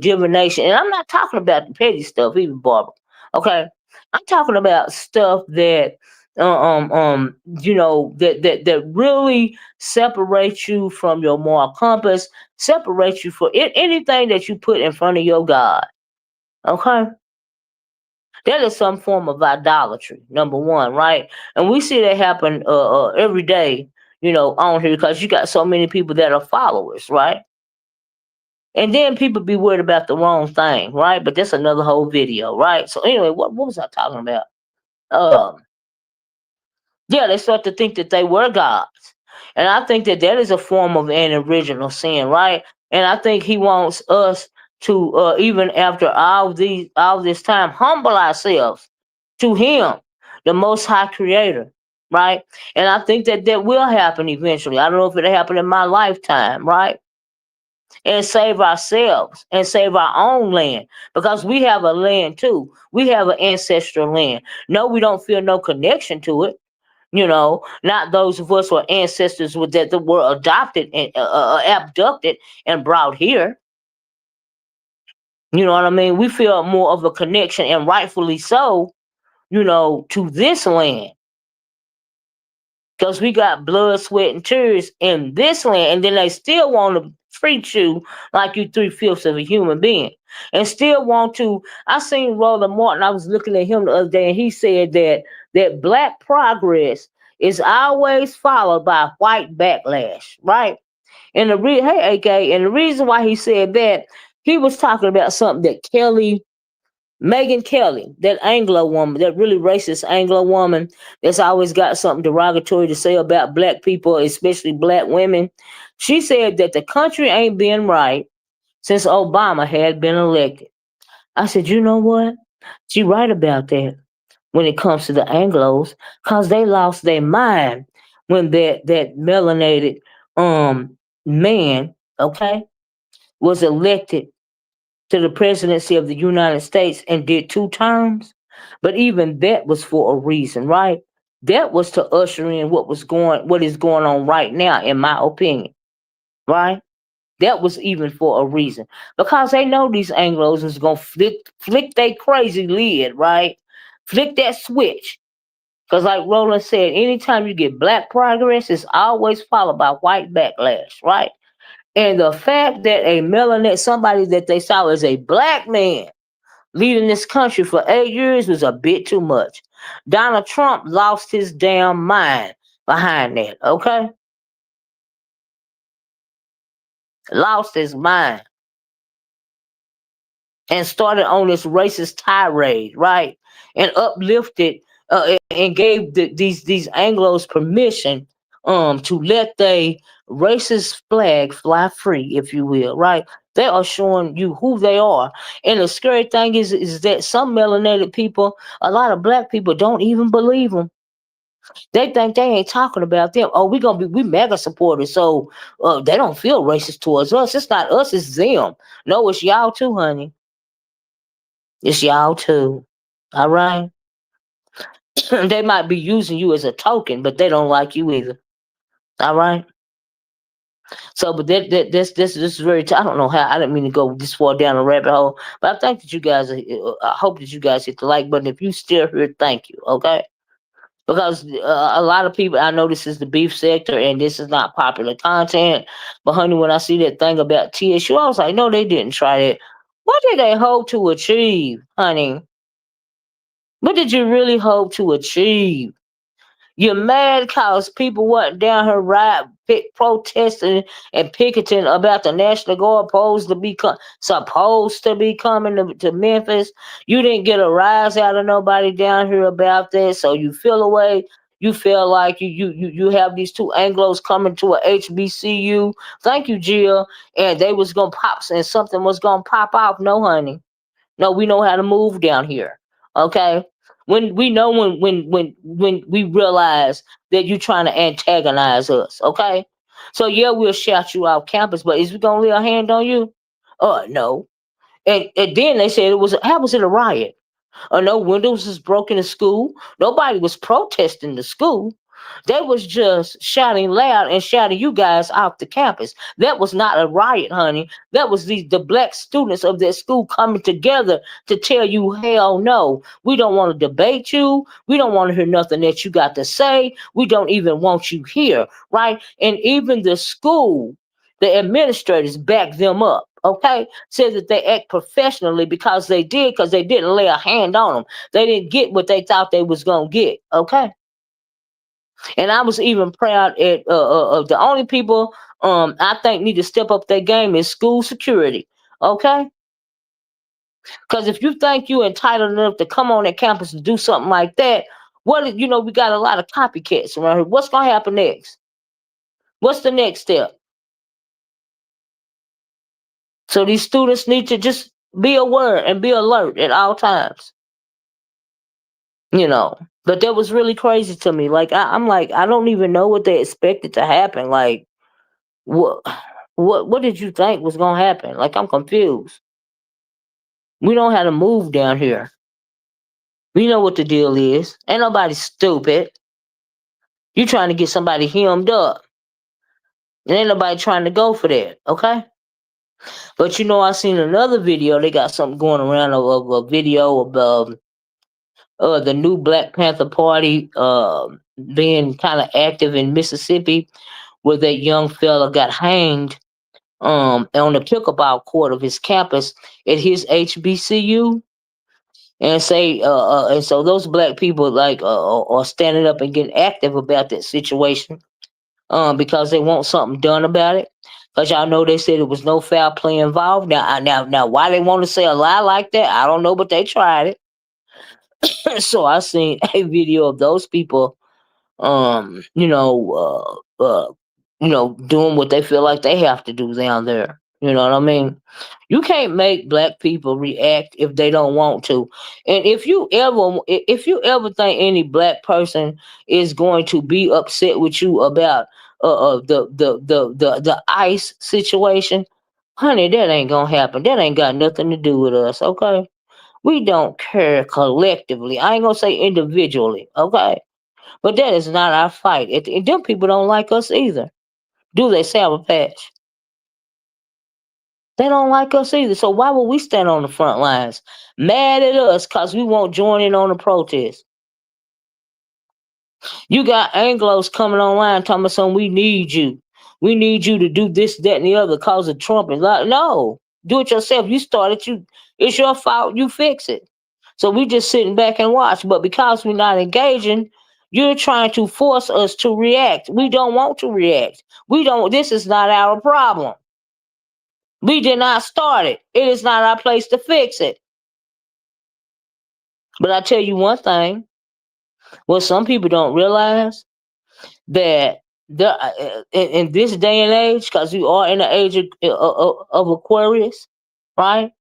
Divination, and I'm not talking about the petty stuff, even Barbara. Okay, I'm talking about stuff that, that really separate you from your moral compass, separate you for anything that you put in front of your God. Okay? That is some form of idolatry, number one, right? And we see that happen every day, on here because you got so many people that are followers, right? And then people be worried about the wrong thing, right? But that's another whole video, right? So anyway, what was I talking about? Um, yeah, they start to think that they were gods. And I think that that is a form of an original sin, right? And I think he wants us to, even after all this time, humble ourselves to him, the most high creator, right? And I think that that will happen eventually. I don't know if it'll happen in my lifetime, right? And save ourselves and save our own land because we have a land too. We have an ancestral land. No, we don't feel no connection to it. Not those of us who are ancestors with that were adopted and abducted and brought here. You know what I mean? We feel more of a connection, and rightfully so, to this land because we got blood, sweat, and tears in this land, and then they still want to treat you like you three-fifths of a human being, and still want to. I seen Roland Martin. I was looking at him the other day, and he said that black progress is always followed by white backlash, right? And hey, AK, and the reason why he said that, he was talking about something that Megan Kelly, that Anglo woman, that really racist Anglo woman that's always got something derogatory to say about black people, especially black women. She said that the country ain't been right since Obama had been elected. I said, you know what? She right about that when it comes to the Anglos, cause they lost their mind when that melanated um man, okay, was elected to the presidency of the United States and did 2 terms. But even that was for a reason, right? That was to usher in what is going on right now, in my opinion, right? That was even for a reason because they know these Anglos is gonna flick their crazy lid, right? Flick that switch. Because, like Roland said, anytime you get black progress, it's always followed by white backlash, right? And the fact that a melanin, somebody that they saw as a black man, leading this country for 8 years was a bit too much. Donald Trump lost his damn mind behind that, okay? Lost his mind and started on this racist tirade, right? And uplifted and gave these Anglos permission to let they racist flag fly free, if you will, right? They are showing you who they are. And the scary thing is that some melanated people, a lot of black people don't even believe them. They think they ain't talking about them. Oh, we mega supporters, so they don't feel racist towards us. It's not us, it's them. No, it's y'all too, honey. It's y'all too. All right. They might be using you as a token, but they don't like you either. All right. So, but this is very. I don't know how. I didn't mean to go this far down a rabbit hole, but I think that you guys. I hope that you guys hit the like button. If you still here, thank you. Okay. Because a lot of people, I know this is the beef sector and this is not popular content. But honey, when I see that thing about TSU, I was like, no, they didn't try that. What did they hope to achieve, honey? What did you really hope to achieve? You're mad because people wasn't down here protesting and picketing about the National Guard supposed to be coming to Memphis. You didn't get a rise out of nobody down here about that, so you feel away. You feel like you have these two Anglos coming to a HBCU. Thank you, Jill. And they was gonna pop and something was gonna pop off. No, honey. No, we know how to move down here. Okay. When we know when we realize that you're trying to antagonize us, okay? So yeah, we'll shout you off campus, but is we gonna lay a hand on you? No. And then they said it was how was it a riot? No windows was broken in school. Nobody was protesting the school. They was just shouting loud and shouting you guys off the campus. That was not a riot, honey. That was the black students of that school coming together to tell you, hell no, we don't want to debate you. We don't want to hear nothing that you got to say. We don't even want you here, right? And even the school, the administrators backed them up. Okay, said that they act professionally because they didn't lay a hand on them. They didn't get what they thought they was gonna get. Okay, and I was even proud of the only people I think need to step up their game is school security. Okay, because if you think you're entitled enough to come on that campus and do something like that, we got a lot of copycats around here. What's gonna happen next? What's the next step? So these students need to just be aware and be alert at all times. you know. But that was really crazy to me. Like I'm like I don't even know what they expected to happen. Like what what did you think was gonna happen? Like I'm confused. We know how to move down here. We know what the deal is. Ain't nobody stupid. You trying to get somebody hemmed up. And ain't nobody trying to go for that. Okay. But I seen another video. They got something going around of a video of the new Black Panther Party being kind of active in Mississippi, where that young fella got hanged on the pickleball court of his campus at his HBCU. And so those black people are standing up and getting active about that situation because they want something done about it. Because y'all know they said there was no foul play involved. Now, why they want to say a lie like that, I don't know, but they tried it. So I seen a video of those people um, you know, doing what they feel like they have to do down there. You know what I mean? You can't make black people react if they don't want to. And if you ever think any black person is going to be upset with you about the ICE situation, honey, that ain't gonna happen. That ain't got nothing to do with us, okay? We don't care collectively. I ain't gonna say individually, okay? But that is not our fight. And them people don't like us either. Do they, Sour Patch? They don't like us either. So why would we stand on the front lines? Mad at us because we won't join in on the protest. You got Anglos coming online talking about something, we need you. We need you to do this, that, and the other because of Trump. And like, no, do it yourself. You started, it's your fault, you fix it. So we just sitting back and watch. But because we're not engaging, you're trying to force us to react. We don't want to react. This is not our problem. We did not start it. It is not our place to fix it. But I tell you one thing, what some people don't realize, that in this day and age, because we are in the age of Aquarius, right?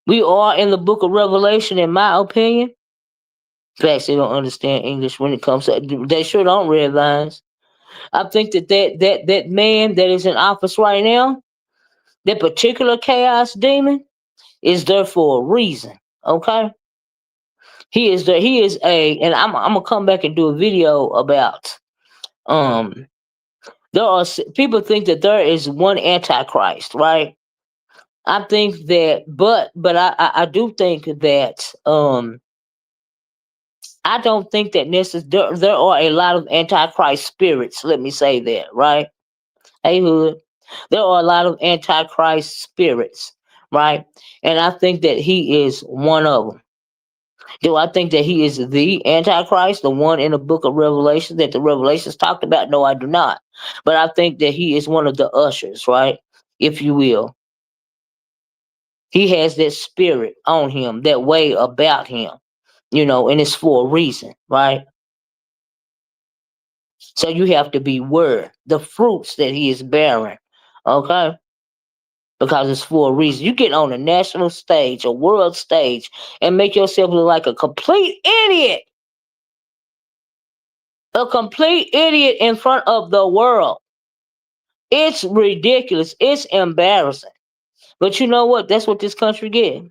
We are in the book of Revelation, in my opinion. Facts, they don't understand English when it comes to, they sure don't read lines. I think that man that is in office right now, that particular chaos demon, is there for a reason. Okay? He is there, he is and I'm gonna come back and do a video about um people think that there is one antichrist, right? I think that, but I do think that I don't think that there are a lot of antichrist spirits. Let me say that, right? Hey, Hood, there are a lot of antichrist spirits, right? And I think that he is one of them. Do I think that he is the Antichrist, the one in the book of Revelation that the Revelations talked about? No, I do not. But I think that he is one of the ushers, right? If you will. He has that spirit on him, that way about him, and it's for a reason, right? So you have to beware the fruits that he is bearing, okay? Because it's for a reason. You get on a national stage, a world stage, and make yourself look like a complete idiot in front of the world. It's ridiculous. It's embarrassing. But you know what? That's what this country get.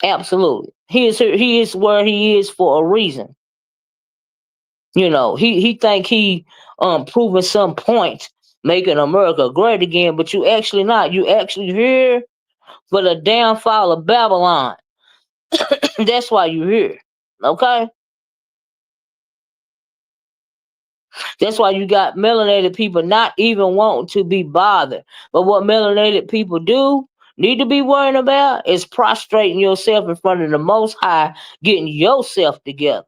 Absolutely. He is where he is for a reason. He think he proving some point, making America great again, but you actually not. You actually here for the downfall of Babylon. That's why you're here. Okay? That's why you got melanated people not even wanting to be bothered. But what melanated people do need to be worrying about is prostrating yourself in front of the Most High, getting yourself together.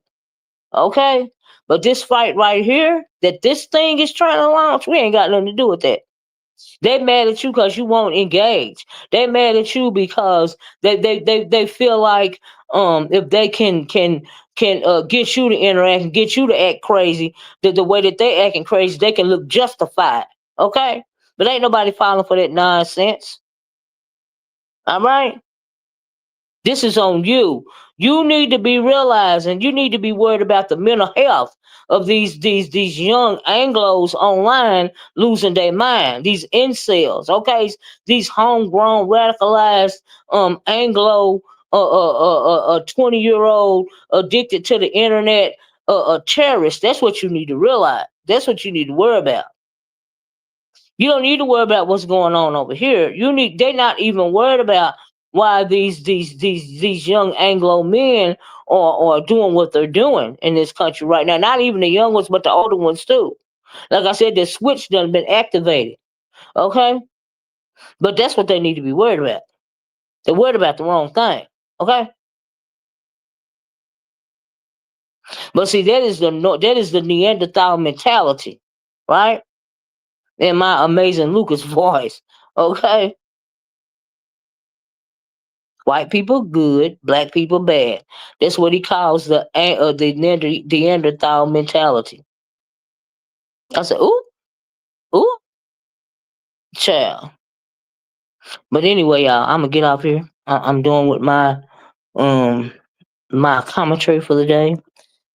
Okay? But this fight right here, that this thing is trying to launch, we ain't got nothing to do with that. They mad at you because you won't engage. They mad at you because they feel like if they can get you to interact and get you to act crazy, the way that they acting crazy, they can look justified. Okay? But ain't nobody falling for that nonsense. All right? This is on you. You need to be realizing, you need to be worried about the mental health of these young Anglos online losing their mind. These incels, okay, these homegrown radicalized Anglo 20-year-old addicted to the internet terrorists. That's what you need to realize. That's what you need to worry about. You don't need to worry about what's going on over here. They're not even worried about why these young Anglo men are doing what they're doing in this country right now. Not even the young ones, but the older ones too. Like I said, the switch done been activated. Okay? But that's what they need to be worried about. They're worried about the wrong thing. Okay? But see, that is the Neanderthal mentality, right? In my amazing Lucas voice. Okay? White people good, black people bad. That's what he calls the Neanderthal mentality. I said, ooh, ooh, child. But anyway, y'all, I'm gonna get off here. I'm doing with um my commentary for the day.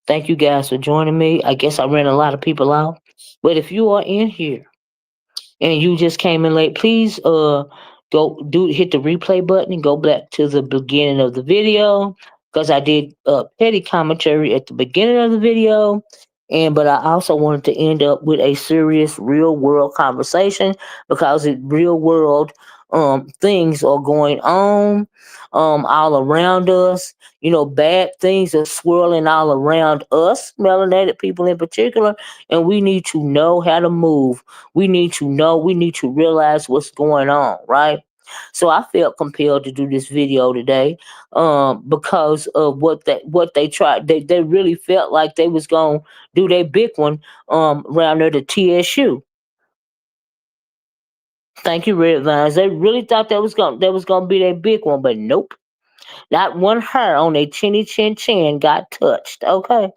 Thank you guys for joining me. I guess I ran a lot of people out, but if you are in here and you just came in late, please go do hit the replay button and go back to the beginning of the video because I did petty commentary at the beginning of the video. But I also wanted to end up with a serious real world conversation because real world things are going on all around us. Bad things are swirling all around us, melanated people in particular, and we need to know how to move. We need to realize what's going on, right? So I felt compelled to do this video today because of what they tried. They really felt like they was gonna do their big one around there to TSU. Thank you, Red Vines. They really thought that was gonna be their big one, but nope. Not one hair on their chinny chin got touched. Okay,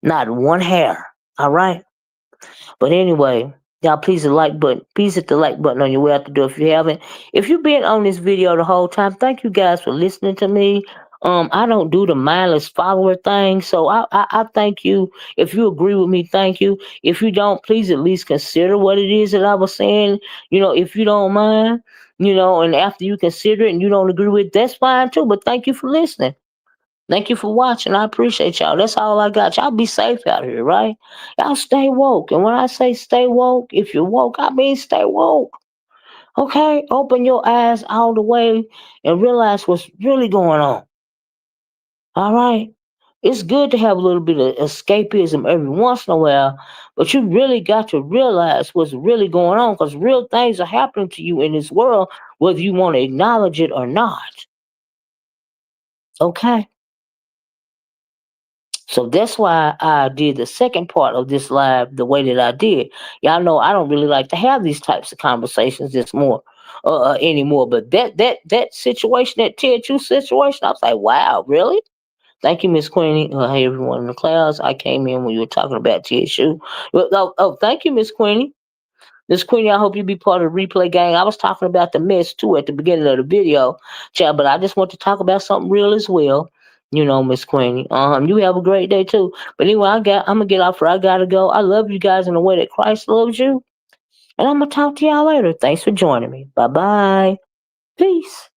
not one hair. All right. But anyway, y'all please hit the like button on your way out the door if you haven't. If you've been on this video the whole time, thank you guys for listening to me. I don't do the mindless follower thing, so I thank you. If you agree with me, thank you. If you don't, please at least consider what it is that I was saying. If you don't mind, and after you consider it and you don't agree with it, that's fine too. But thank you for listening. Thank you for watching. I appreciate y'all. That's all I got. Y'all be safe out here, right? Y'all stay woke. And when I say stay woke, if you're woke, I mean stay woke. Okay? Open your eyes all the way and realize what's really going on. All right? It's good to have a little bit of escapism every once in a while, but you really got to realize what's really going on because real things are happening to you in this world, whether you want to acknowledge it or not. Okay. So that's why I did the second part of this live the way that I did. Y'all know I don't really like to have these types of conversations this more anymore. But that situation, that TSU situation, I was like, wow, really? Thank you, Miss Queenie. Hey, everyone in the class. I came in when you were talking about TSU. Thank you, Miss Queenie. Miss Queenie, I hope you be part of the replay gang. I was talking about the mess too at the beginning of the video, child, but I just want to talk about something real as well. Miss Queenie. You have a great day too. But anyway, I'm gonna get off where I gotta go. I love you guys in the way that Christ loves you. And I'm gonna talk to y'all later. Thanks for joining me. Bye bye. Peace.